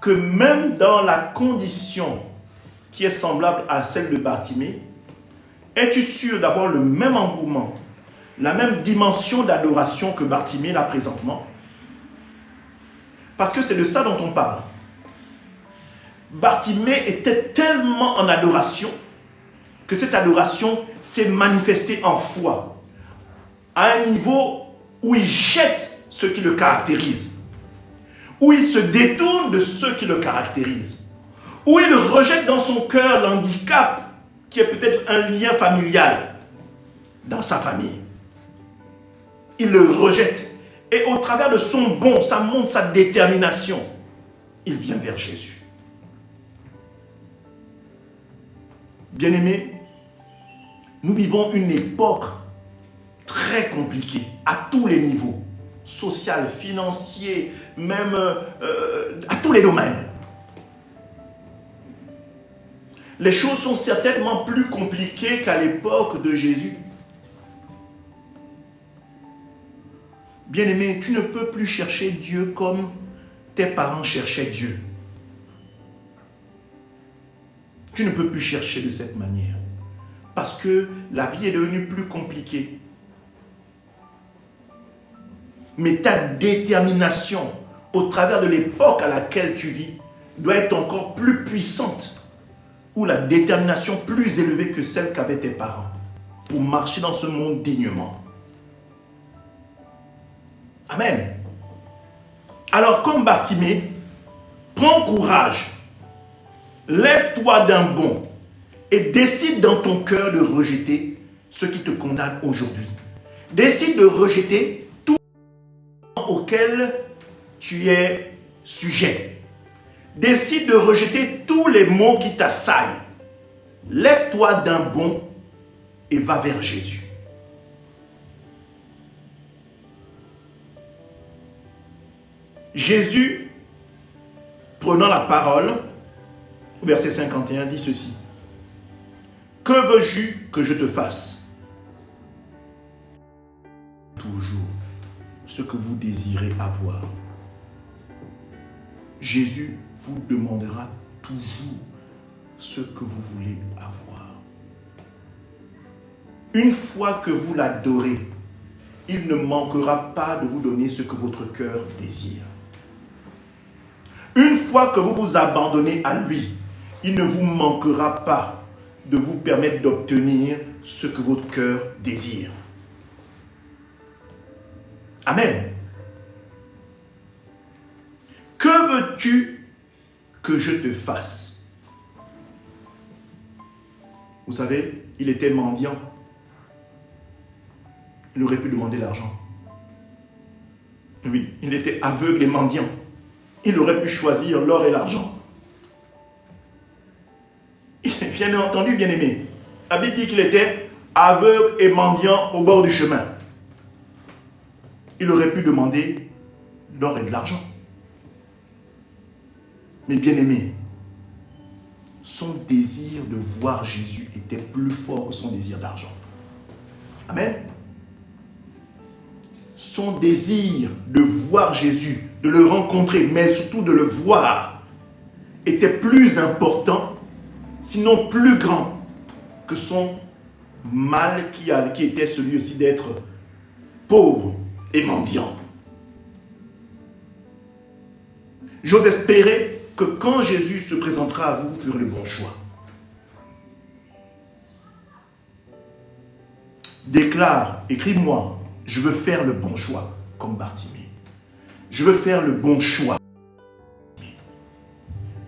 que même dans la condition qui est semblable à celle de Bartimée, es-tu sûr d'avoir le même engouement, la même dimension d'adoration que Bartimée là présentement? Parce que c'est de ça dont on parle. Bartimée était tellement en adoration que cette adoration s'est manifestée en foi, à un niveau où il jette ce qui le caractérise, où il se détourne de ceux qui le caractérisent, où il rejette dans son cœur l'handicap qui est peut-être un lien familial dans sa famille. Il le rejette et au travers de son bon, ça montre sa détermination. Il vient vers Jésus. Bien-aimés, nous vivons une époque très compliquée à tous les niveaux. Social, financier, même à tous les domaines. Les choses sont certainement plus compliquées qu'à l'époque de Jésus. Bien-aimé, tu ne peux plus chercher Dieu comme tes parents cherchaient Dieu. Tu ne peux plus chercher de cette manière. Parce que la vie est devenue plus compliquée. Mais ta détermination, au travers de l'époque à laquelle tu vis, doit être encore plus puissante, ou la détermination plus élevée que celle qu'avaient tes parents, pour marcher dans ce monde dignement. Amen. Alors, comme Bartimée, prends courage, lève-toi d'un bond et décide dans ton cœur de rejeter ce qui te condamne aujourd'hui. Décide de rejeter tout auquel tu es sujet. Décide de rejeter tous les maux qui t'assaillent. Lève-toi d'un bond et va vers Jésus. Jésus, prenant la parole, au verset 51, dit ceci. Que veux-tu que je te fasse? Toujours ce que vous désirez avoir. Jésus vous demandera toujours ce que vous voulez avoir. Une fois que vous l'adorez, il ne manquera pas de vous donner ce que votre cœur désire. Une fois que vous vous abandonnez à lui, il ne vous manquera pas de vous permettre d'obtenir ce que votre cœur désire. Amen. Que veux-tu que je te fasse? Vous savez, il était mendiant. Il aurait pu demander l'argent. Oui, il était aveugle et mendiant. Il aurait pu choisir l'or et l'argent. Bien entendu, bien-aimé, la Bible dit qu'il était aveugle et mendiant au bord du chemin. Il aurait pu demander l'or et de l'argent. Mais bien-aimé, son désir de voir Jésus était plus fort que son désir d'argent. Amen. Son désir de voir Jésus, de le rencontrer, mais surtout de le voir, était plus important, sinon plus grand, que son mal qui était celui aussi d'être pauvre et mendiant. J'ose espérer que quand Jésus se présentera à vous, vous ferez le bon choix. Déclare, écris-moi, je veux faire le bon choix, comme Bartimée. Je veux faire le bon choix.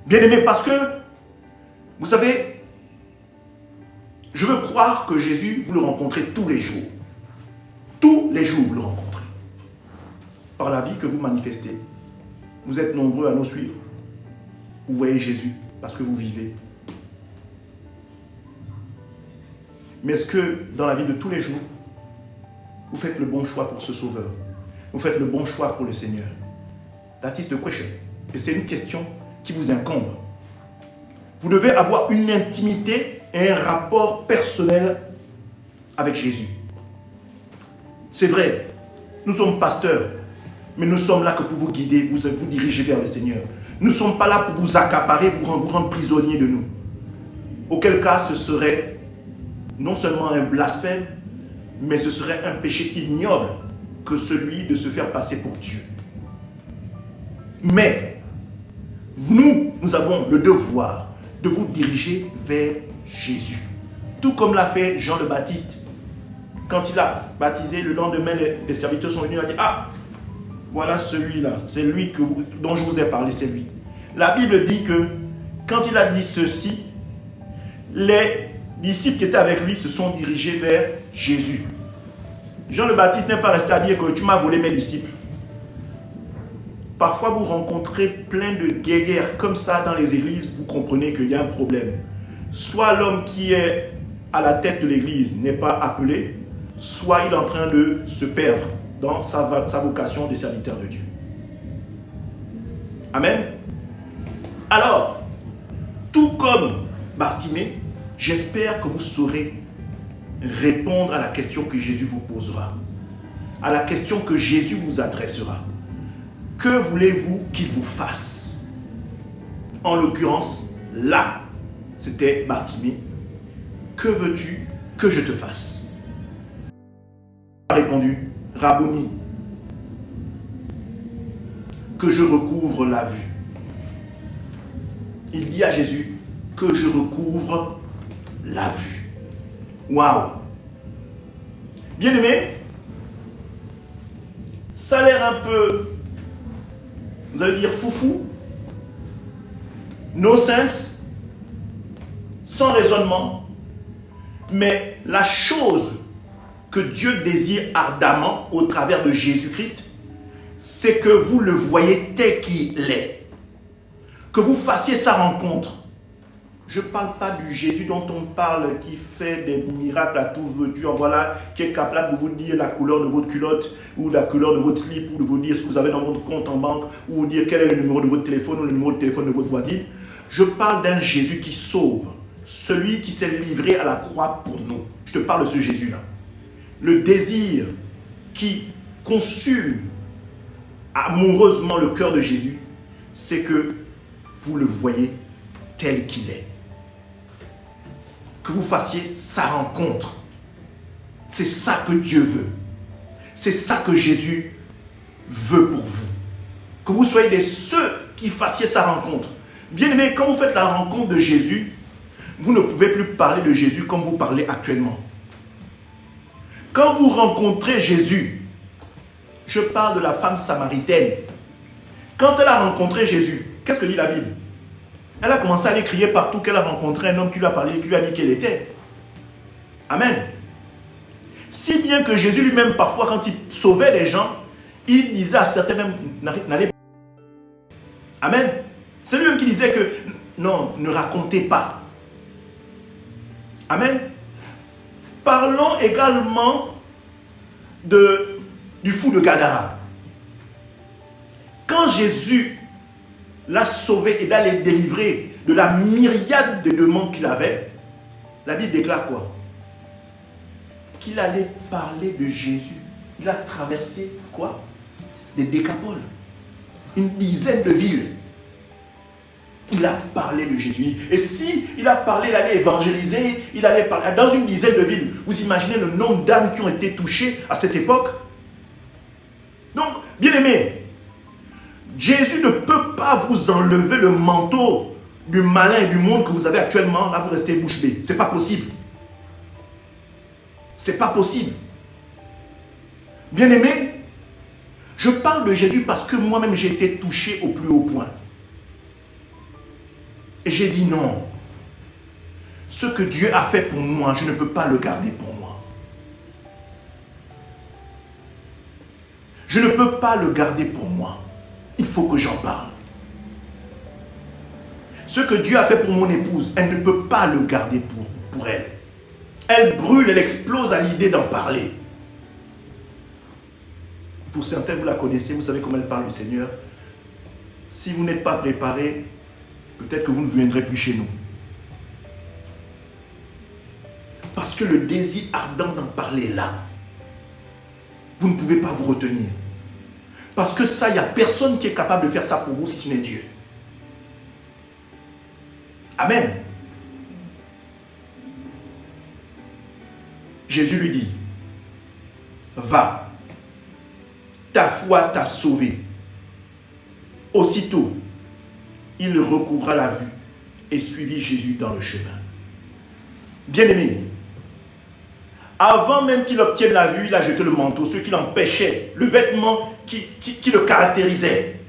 Bien-aimé, parce que, vous savez, je veux croire que Jésus, vous le rencontrez tous les jours. Tous les jours, vous le rencontrez. Par la vie que vous manifestez. Vous êtes nombreux à nous suivre. Vous voyez Jésus parce que vous vivez. Mais est-ce que dans la vie de tous les jours, vous faites le bon choix pour ce Sauveur? Vous faites le bon choix pour le Seigneur? That is the question. Et c'est une question qui vous incombe. Vous devez avoir une intimité et un rapport personnel avec Jésus. C'est vrai, nous sommes pasteurs, mais nous sommes là que pour vous guider, vous diriger vers le Seigneur. Nous ne sommes pas là pour vous accaparer, vous rendre prisonnier de nous. Auquel cas, ce serait non seulement un blasphème, mais ce serait un péché ignoble que celui de se faire passer pour Dieu. Mais nous avons le devoir de vous diriger vers Jésus. Tout comme l'a fait Jean le Baptiste. Quand il a baptisé, le lendemain, les serviteurs sont venus et ont dit, ah, voilà celui-là, c'est lui dont je vous ai parlé, c'est lui. La Bible dit que quand il a dit ceci, les disciples qui étaient avec lui se sont dirigés vers Jésus. Jean le Baptiste n'est pas resté à dire que tu m'as volé mes disciples. Parfois vous rencontrez plein de guéguerres comme ça dans les églises, vous comprenez qu'il y a un problème. Soit l'homme qui est à la tête de l'église n'est pas appelé, soit il est en train de se perdre dans sa vocation de serviteur de Dieu. Amen. Alors, tout comme Bartimée, j'espère que vous saurez répondre à la question que Jésus vous posera, à la question que Jésus vous adressera. Que voulez-vous qu'il vous fasse? En l'occurrence, là, c'était Bartimée. Que veux-tu que je te fasse? Il a répondu, Rabboni, que je recouvre la vue. Il dit à Jésus, que je recouvre la vue. Waouh! Bien-aimé, ça a l'air un peu, vous allez dire foufou, no sense, sans raisonnement, mais la chose que Dieu désire ardemment au travers de Jésus-Christ, c'est que vous le voyez tel qu'il est, que vous fassiez sa rencontre. Je ne parle pas du Jésus dont on parle, qui fait des miracles à tout vendu, voilà, qui est capable de vous dire la couleur de votre culotte, ou la couleur de votre slip, ou de vous dire ce que vous avez dans votre compte en banque, ou vous dire quel est le numéro de votre téléphone, ou le numéro de téléphone de votre voisine. Je parle d'un Jésus qui sauve, celui qui s'est livré à la croix pour nous. Je te parle de ce Jésus-là. Le désir qui consume amoureusement le cœur de Jésus, c'est que vous le voyez tel qu'il est. Que vous fassiez sa rencontre. C'est ça que Dieu veut. C'est ça que Jésus veut pour vous. Que vous soyez de ceux qui fassiez sa rencontre. Bien aimé, quand vous faites la rencontre de Jésus, vous ne pouvez plus parler de Jésus comme vous parlez actuellement. Quand vous rencontrez Jésus, je parle de la femme samaritaine. Quand elle a rencontré Jésus, qu'est-ce que dit la Bible? Elle a commencé à aller crier partout qu'elle a rencontré un homme qui lui a parlé, qui lui a dit qu'elle était. Amen. Si bien que Jésus lui-même, parfois, quand il sauvait des gens, il disait à certains même, n'allez pas. Amen. C'est lui-même qui disait que, non, ne racontez pas. Amen. Parlons également du fou de Gadara. Quand Jésus l'a sauvé et d'aller délivrer de la myriade de demandes qu'il avait, la Bible déclare quoi? Qu'il allait parler de Jésus. Il a traversé quoi? Des décapoles. Une dizaine de villes. Il a parlé de Jésus. Et si il a parlé, il allait évangéliser, il allait parler dans une dizaine de villes. Vous imaginez le nombre d'âmes qui ont été touchées à cette époque? Donc, bien aimé, Jésus ne peut pas vous enlever le manteau du malin et du monde que vous avez actuellement. Là, vous restez bouche bée. Ce n'est pas possible. Ce n'est pas possible. Bien aimé, je parle de Jésus parce que moi-même j'ai été touché au plus haut point. Et j'ai dit non. Ce que Dieu a fait pour moi, je ne peux pas le garder pour moi. Je ne peux pas le garder pour moi. Il faut que j'en parle. Ce que Dieu a fait pour mon épouse, elle ne peut pas le garder pour elle. Elle brûle, elle explose à l'idée d'en parler. Pour certains, vous la connaissez, vous savez comment elle parle du Seigneur. Si vous n'êtes pas préparé, peut-être que vous ne viendrez plus chez nous. Parce que le désir ardent d'en parler là, vous ne pouvez pas vous retenir. Parce que ça, il n'y a personne qui est capable de faire ça pour vous si ce n'est Dieu. Amen. Jésus lui dit, va, ta foi t'a sauvé. Aussitôt, il recouvra la vue et suivit Jésus dans le chemin. Bien-aimé, avant même qu'il obtienne la vue, il a jeté le manteau, ce qui l'empêchait, le vêtement qui le caractérisait.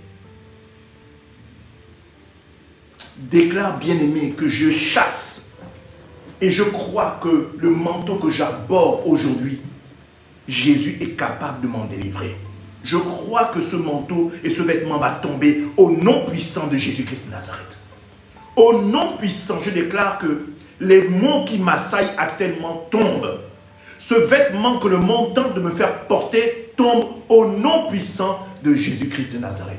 Déclare, bien-aimé, que je chasse et je crois que le manteau que j'aborde aujourd'hui, Jésus est capable de m'en délivrer. Je crois que ce manteau et ce vêtement va tomber au nom puissant de Jésus-Christ de Nazareth. Au nom puissant, je déclare que les maux qui m'assaillent actuellement tombent. Ce vêtement que le monde tente de me faire porter tombe au nom puissant de Jésus-Christ de Nazareth.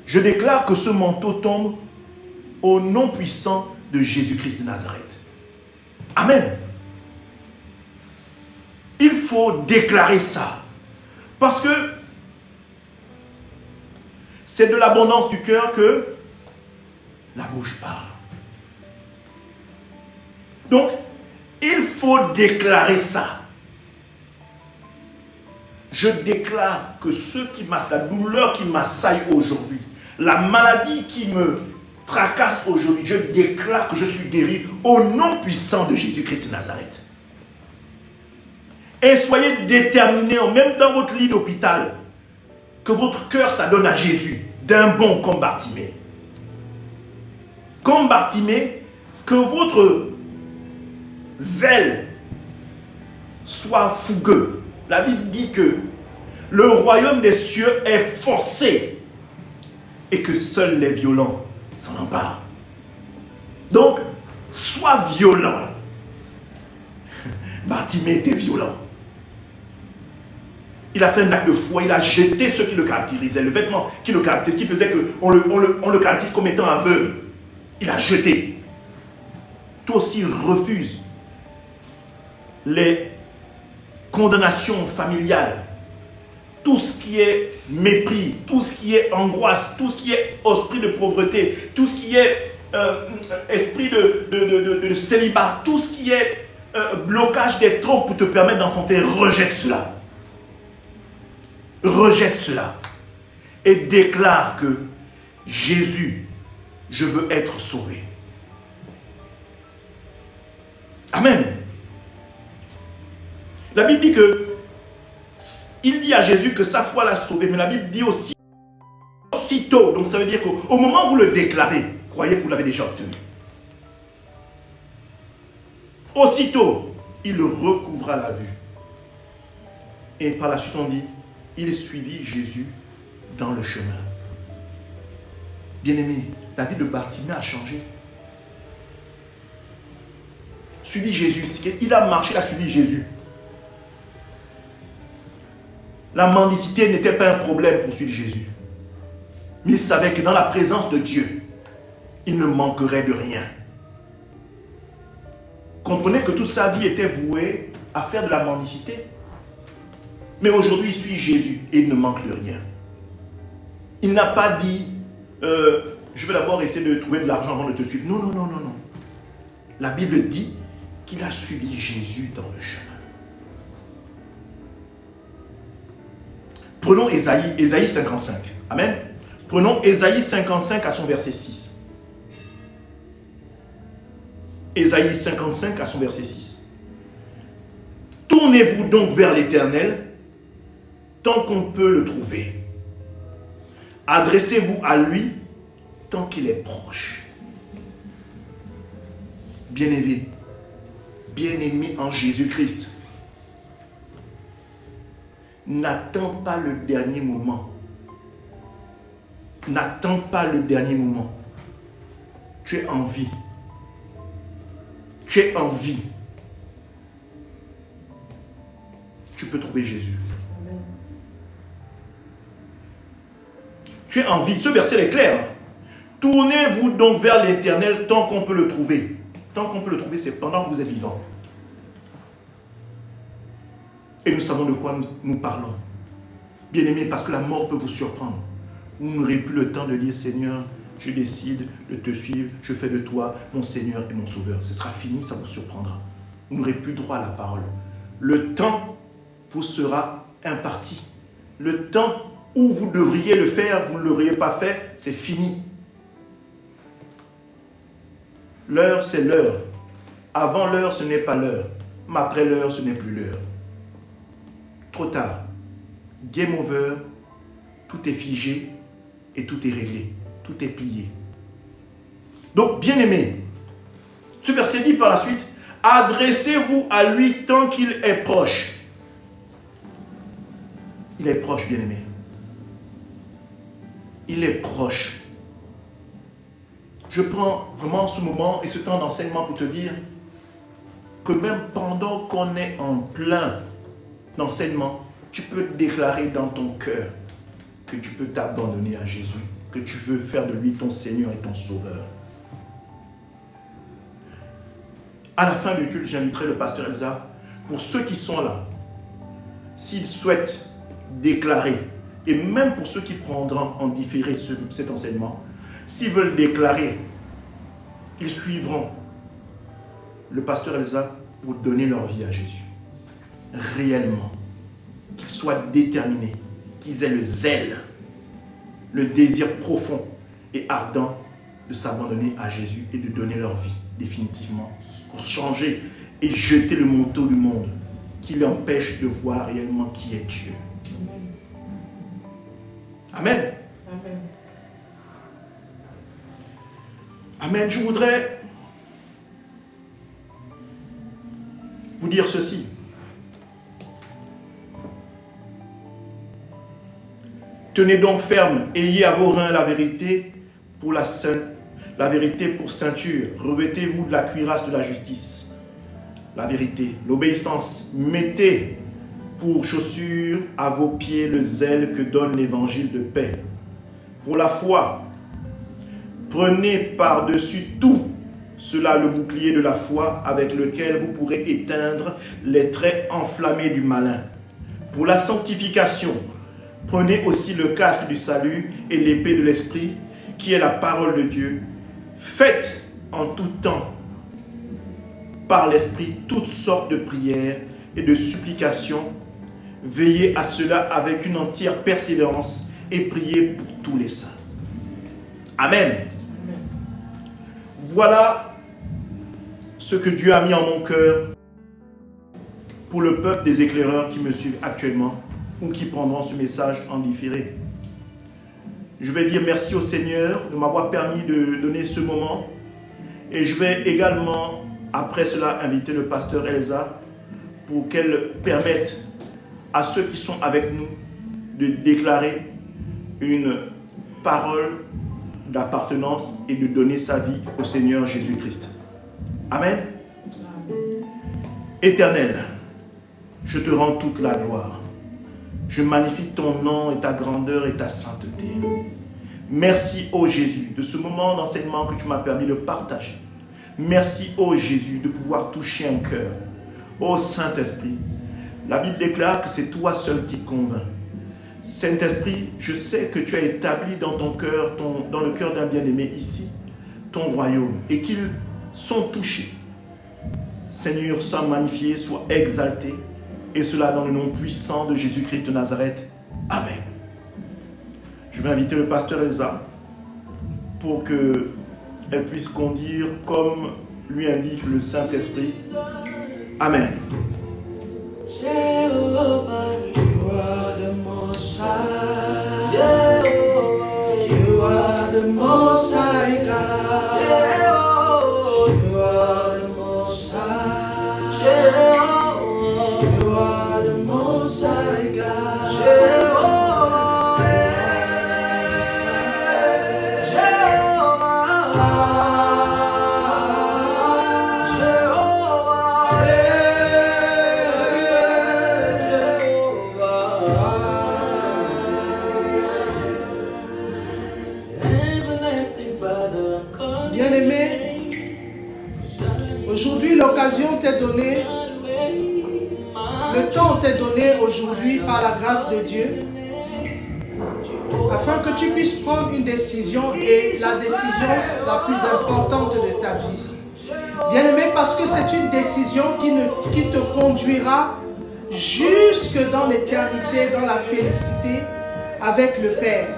Je déclare que ce manteau tombe au nom puissant de Jésus-Christ de Nazareth. Amen. Il faut déclarer ça. Parce que c'est de l'abondance du cœur que la bouche parle. Donc, il faut déclarer ça. Je déclare que la douleur qui m'assaille aujourd'hui, la maladie qui me tracasse aujourd'hui, je déclare que je suis guéri au nom puissant de Jésus-Christ de Nazareth. Et soyez déterminés, même dans votre lit d'hôpital, que votre cœur s'adonne à Jésus, d'un bond comme Bartimée. Comme Bartimée, que votre zèle soit fougueux. La Bible dit que le royaume des cieux est forcé et que seuls les violents s'en emparent. Donc, sois violent. Bartimée était violent. Il a fait un acte de foi, il a jeté ce qui le caractérisait, le vêtement qui le caractérisait, qui faisait qu'on le caractérise comme étant aveugle. Il a jeté. Toi aussi, refuse les condamnations familiales, tout ce qui est mépris, tout ce qui est angoisse, tout ce qui est esprit de pauvreté, tout ce qui est esprit de célibat, tout ce qui est blocage des trompes pour te permettre d'enfanter, rejette cela. Rejette cela et déclare que Jésus, je veux être sauvé. Amen. La Bible dit que il dit à Jésus que sa foi l'a sauvé, mais la Bible dit aussi aussitôt, donc ça veut dire qu'au moment où vous le déclarez, croyez que vous l'avez déjà obtenu. Aussitôt, il recouvra la vue. Et par la suite on dit, il suivit Jésus dans le chemin. Bien-aimé, la vie de Bartimée a changé. Suivi Jésus, il a marché, il a suivi Jésus. La mendicité n'était pas un problème pour suivre Jésus. Mais il savait que dans la présence de Dieu, il ne manquerait de rien. Comprenez que toute sa vie était vouée à faire de la mendicité. Mais aujourd'hui, il suit Jésus et il ne manque de rien. Il n'a pas dit, je vais d'abord essayer de trouver de l'argent avant de te suivre. Non, non, non, non, non. La Bible dit qu'il a suivi Jésus dans le chemin. Prenons Ésaïe 55. Amen. Prenons Ésaïe 55 à son verset 6. Ésaïe 55 à son verset 6. Tournez-vous donc vers l'Éternel tant qu'on peut le trouver. Adressez-vous à lui tant qu'il est proche. Bien-aimé en Jésus-Christ, n'attends pas le dernier moment. N'attends pas le dernier moment. Tu es en vie. Tu es en vie. Tu peux trouver Jésus. Amen. Tu es en vie. Ce verset est clair. Tournez-vous donc vers l'Éternel tant qu'on peut le trouver. Tant qu'on peut le trouver, c'est pendant que vous êtes vivant. Et nous savons de quoi nous parlons. Bien-aimés, parce que la mort peut vous surprendre. Vous n'aurez plus le temps de dire, Seigneur, je décide de te suivre, je fais de toi mon Seigneur et mon Sauveur. Ce sera fini, ça vous surprendra. Vous n'aurez plus droit à la parole. Le temps vous sera imparti. Le temps où vous devriez le faire, vous ne l'auriez pas fait, c'est fini. L'heure, c'est l'heure. Avant l'heure, ce n'est pas l'heure. Mais après l'heure, ce n'est plus l'heure. Trop tard. Game over. Tout est figé et tout est réglé. Tout est plié. Donc, bien-aimé, ce verset dit par la suite, adressez-vous à lui tant qu'il est proche. Il est proche, bien-aimé. Il est proche. Je prends vraiment ce moment et ce temps d'enseignement pour te dire que même pendant qu'on est en plein d'enseignement, tu peux déclarer dans ton cœur que tu peux t'abandonner à Jésus, que tu veux faire de lui ton Seigneur et ton Sauveur. À la fin du culte, j'inviterai le pasteur Elsa, pour ceux qui sont là, s'ils souhaitent déclarer, et même pour ceux qui prendront en différé cet enseignement, s'ils veulent déclarer, ils suivront le pasteur Elsa pour donner leur vie à Jésus. Réellement. Qu'ils soient déterminés, qu'ils aient le zèle, le désir profond et ardent de s'abandonner à Jésus et de donner leur vie définitivement pour changer et jeter le manteau du monde qui l'empêche de voir réellement qui est Dieu. Amen. Amen. Amen. Je voudrais vous dire ceci. Tenez donc ferme, ayez à vos reins la vérité pour la vérité pour ceinture. Revêtez-vous de la cuirasse de la justice. La vérité, l'obéissance. Mettez pour chaussure à vos pieds le zèle que donne l'évangile de paix. Pour la foi, prenez par-dessus tout cela le bouclier de la foi avec lequel vous pourrez éteindre les traits enflammés du malin. Pour la sanctification, prenez aussi le casque du salut et l'épée de l'esprit qui est la parole de Dieu. Faites en tout temps par l'esprit toutes sortes de prières et de supplications. Veillez à cela avec une entière persévérance et priez pour tous les saints. Amen. Voilà ce que Dieu a mis en mon cœur pour le peuple des éclaireurs qui me suivent actuellement ou qui prendront ce message en différé. Je vais dire merci au Seigneur de m'avoir permis de donner ce moment et je vais également, après cela, inviter le pasteur Elsa pour qu'elle permette à ceux qui sont avec nous de déclarer une parole d'appartenance et de donner sa vie au Seigneur Jésus-Christ. Amen. Éternel, je te rends toute la gloire. Je magnifie ton nom et ta grandeur et ta sainteté. Merci, ô Jésus, de ce moment d'enseignement que tu m'as permis de partager. Merci, ô Jésus, de pouvoir toucher un cœur. Ô Saint-Esprit, la Bible déclare que c'est toi seul qui convainc. Saint-Esprit, je sais que tu as établi dans ton cœur, dans le cœur d'un bien-aimé ici, ton royaume, et qu'ils sont touchés. Seigneur, sois magnifié, sois exalté, et cela dans le nom puissant de Jésus-Christ de Nazareth. Amen. Je vais inviter le pasteur Elsa pour qu'elle puisse conduire comme lui indique le Saint-Esprit. Amen. Jehovah, you are the Most High. Jehovah, you are the Most High God. Jehovah, you are the Most High. Jehovah, you are the Most High God. Jehovah, aujourd'hui, l'occasion t'est donnée, le temps t'est donné aujourd'hui par la grâce de Dieu, afin que tu puisses prendre une décision et la décision la plus importante de ta vie. Bien-aimé, parce que c'est une décision qui te conduira jusque dans l'éternité, dans la félicité avec le Père.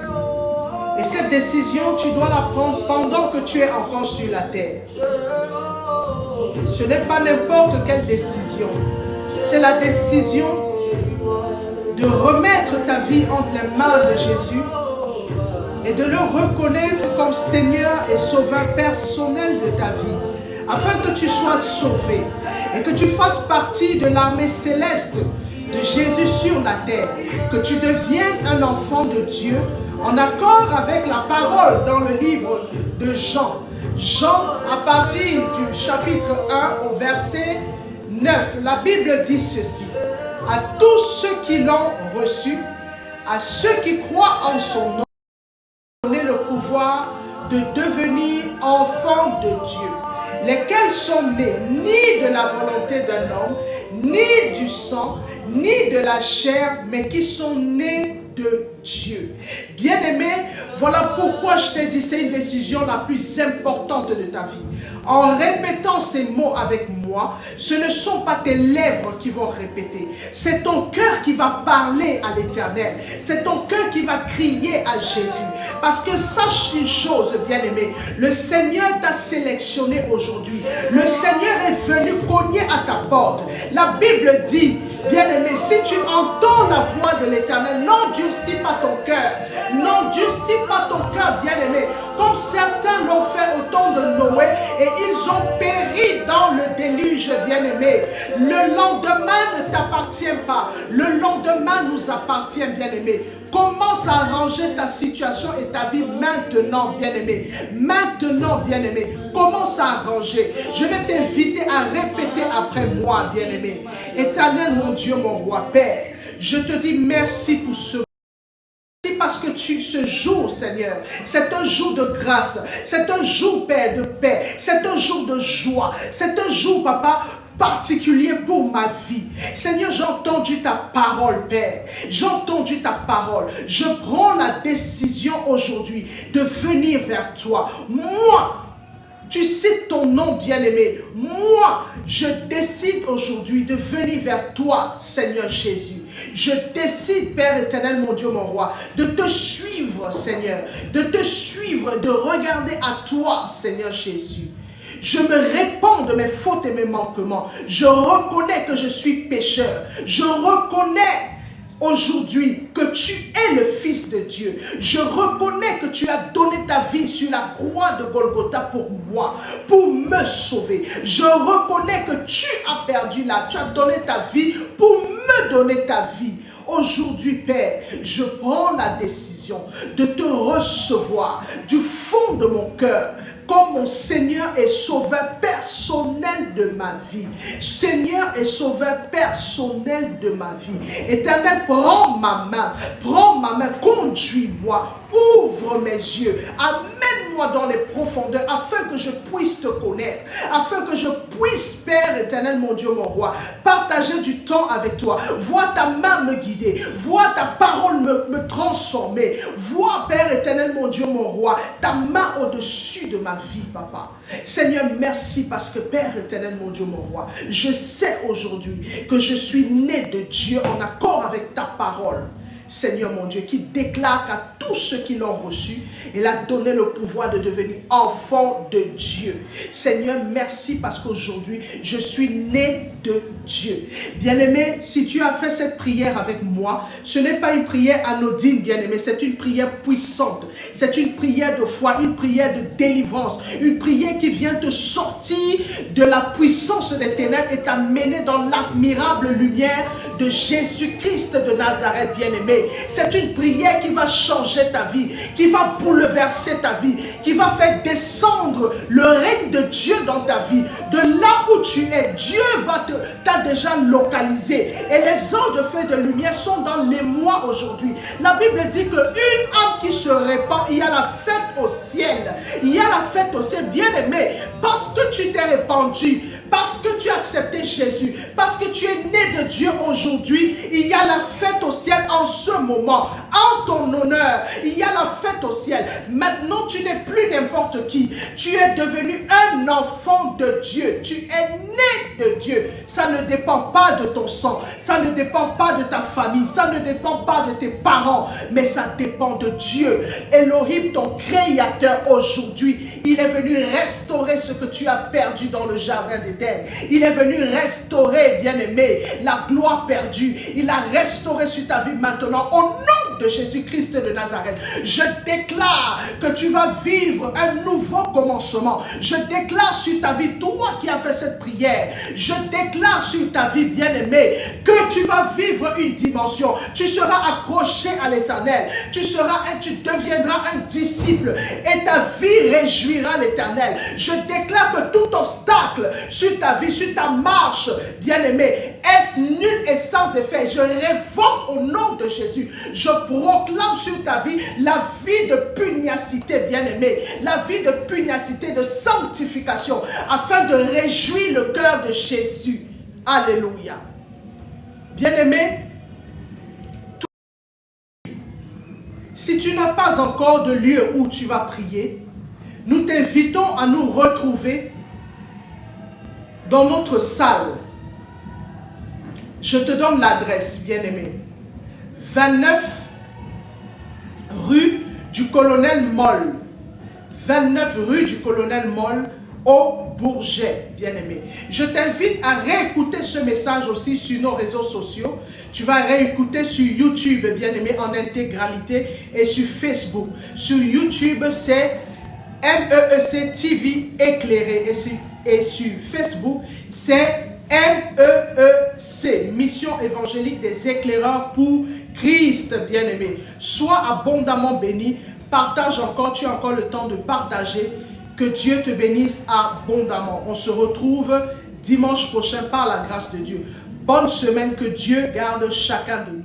Et cette décision, tu dois la prendre pendant que tu es encore sur la terre. Ce n'est pas n'importe quelle décision. C'est la décision de remettre ta vie entre les mains de Jésus et de le reconnaître comme Seigneur et Sauveur personnel de ta vie, afin que tu sois sauvé et que tu fasses partie de l'armée céleste de Jésus sur la terre, que tu deviennes un enfant de Dieu en accord avec la parole dans le livre de Jean. Jean, à partir du chapitre 1 au verset 9, la Bible dit ceci: à tous ceux qui l'ont reçu, à ceux qui croient en son nom, donner le pouvoir de devenir enfants de Dieu. lesquels sont nés ni de la volonté d'un homme, ni du sang, ni de la chair, mais qui sont nés de Dieu. Bien-aimé, voilà pourquoi je t'ai dit, c'est une décision la plus importante de ta vie. En répétant ces mots avec moi, ce ne sont pas tes lèvres qui vont répéter, c'est ton cœur qui va parler à l'Éternel, c'est ton cœur qui va crier à Jésus. Parce que sache une chose, bien-aimé, le Seigneur t'a sélectionné aujourd'hui. Le Seigneur est venu cogner à ta porte. La Bible dit, bien-aimé, si tu entends la voix de l'Éternel, n'endurcis pas ton cœur. N'endurcis pas ton cœur, bien-aimé. Comme certains l'ont fait au temps de Noé et ils ont péri dans le déluge, bien-aimé. Le lendemain ne t'appartient pas. Le lendemain nous appartient, bien-aimé. Commence à arranger ta situation et ta vie maintenant, bien-aimé. Maintenant, bien-aimé. Commence à arranger. Je vais t'inviter à répéter après moi, bien-aimé. Éternel, mon Dieu, mon roi, Père, je te dis merci pour ce parce que ce jour, Seigneur, c'est un jour de grâce, c'est un jour, Père, de paix, c'est un jour de joie, c'est un jour, Papa, particulier pour ma vie. Seigneur, j'ai entendu ta parole, Père. J'ai entendu ta parole. Je prends la décision aujourd'hui de venir vers toi. Moi, tu cites ton nom, bien-aimé. Moi, je décide aujourd'hui de venir vers toi, Seigneur Jésus. Je décide, Père éternel, mon Dieu, mon roi, de te suivre, Seigneur. De te suivre, de regarder à toi, Seigneur Jésus. Je me répands de mes fautes et mes manquements. Je reconnais que je suis pécheur. Je reconnais aujourd'hui que tu es le Fils de Dieu. Je reconnais que tu as donné ta vie sur la croix de Golgotha pour moi, pour me sauver. Je reconnais que tu as perdu là, tu as donné ta vie pour me donner ta vie. Aujourd'hui, Père, je prends la décision de te recevoir du fond de mon cœur comme mon Seigneur et Sauveur personnel de ma vie. Seigneur et Sauveur personnel de ma vie. Éternel, prends ma main, conduis-moi, ouvre mes yeux, amène-moi dans les profondeurs afin que je puisse te connaître, afin que je puisse, Père éternel, mon Dieu, mon roi, partager du temps avec toi. Vois ta main me guider, vois ta parole me transformer, vois, Père éternel, mon Dieu, mon roi, ta main au-dessus de ma vie, Papa. Seigneur, merci parce que, Père éternel, mon Dieu, mon roi, je sais aujourd'hui que je suis né de Dieu en accord avec ta parole. Seigneur mon Dieu, qui déclare qu'à tous ceux qui l'ont reçu, il a donné le pouvoir de devenir enfant de Dieu. Seigneur, merci parce qu'aujourd'hui, je suis né de Dieu. Bien-aimé, si tu as fait cette prière avec moi, ce n'est pas une prière anodine, bien-aimé, c'est une prière puissante. C'est une prière de foi, une prière de délivrance, une prière qui vient te sortir de la puissance des ténèbres et t'amener dans l'admirable lumière de Jésus-Christ de Nazareth, bien-aimé. C'est une prière qui va changer ta vie, qui va bouleverser ta vie, qui va faire descendre le règne de Dieu dans ta vie. De là où tu es, Dieu t'a déjà localisé. Et les anges de feu et de lumière sont dans l'émoi aujourd'hui. La Bible dit qu'une âme qui se répand, il y a la fête au ciel. Il y a la fête au ciel, bien-aimé, parce que tu t'es répandu, parce que tu as accepté Jésus, parce que tu es né de Dieu aujourd'hui, il y a la fête au ciel en ce moment, en ton honneur, il y a la fête au ciel. Maintenant, tu n'es plus n'importe qui. Tu es devenu un enfant de Dieu. Tu es né de Dieu. Ça ne dépend pas de ton sang. Ça ne dépend pas de ta famille. Ça ne dépend pas de tes parents. Mais ça dépend de Dieu. Elohim, ton créateur, aujourd'hui, il est venu restaurer ce que tu as perdu dans le jardin d'Éden. Il est venu restaurer, bien-aimé, la gloire perdue. Il a restauré sur ta vie maintenant. Au nom de Jésus-Christ de Nazareth, je déclare que tu vas vivre un nouveau commencement. Je déclare sur ta vie, toi qui as fait cette prière, je déclare sur ta vie, bien-aimée, que tu vas vivre une dimension. Tu seras accroché à l'Éternel. Tu deviendras un disciple et ta vie réjouira l'Éternel. Je déclare que tout obstacle sur ta vie, sur ta marche, bien-aimé, est nul et sans effet. Je révoque au nom de Jésus. Je proclame sur ta vie la vie de pugnacité, bien-aimé, la vie de pugnacité, de sanctification, afin de réjouir le cœur de Jésus. Alléluia. Bien-aimé, si tu n'as pas encore de lieu où tu vas prier, nous t'invitons à nous retrouver dans notre salle. Je te donne l'adresse, bien-aimé. 29 rue du Colonel Moll. 29 rue du Colonel Moll au Bourget, bien-aimé. Je t'invite à réécouter ce message aussi sur nos réseaux sociaux. Tu vas réécouter sur YouTube, bien-aimé, en intégralité, et sur Facebook. Sur YouTube, c'est MEEC TV éclairé, et sur Facebook, c'est MEEC, Mission évangélique des éclaireurs pour Christ, bien-aimé. Sois abondamment béni. Partage encore, tu as encore le temps de partager. Que Dieu te bénisse abondamment. On se retrouve dimanche prochain par la grâce de Dieu. Bonne semaine, que Dieu garde chacun de nous.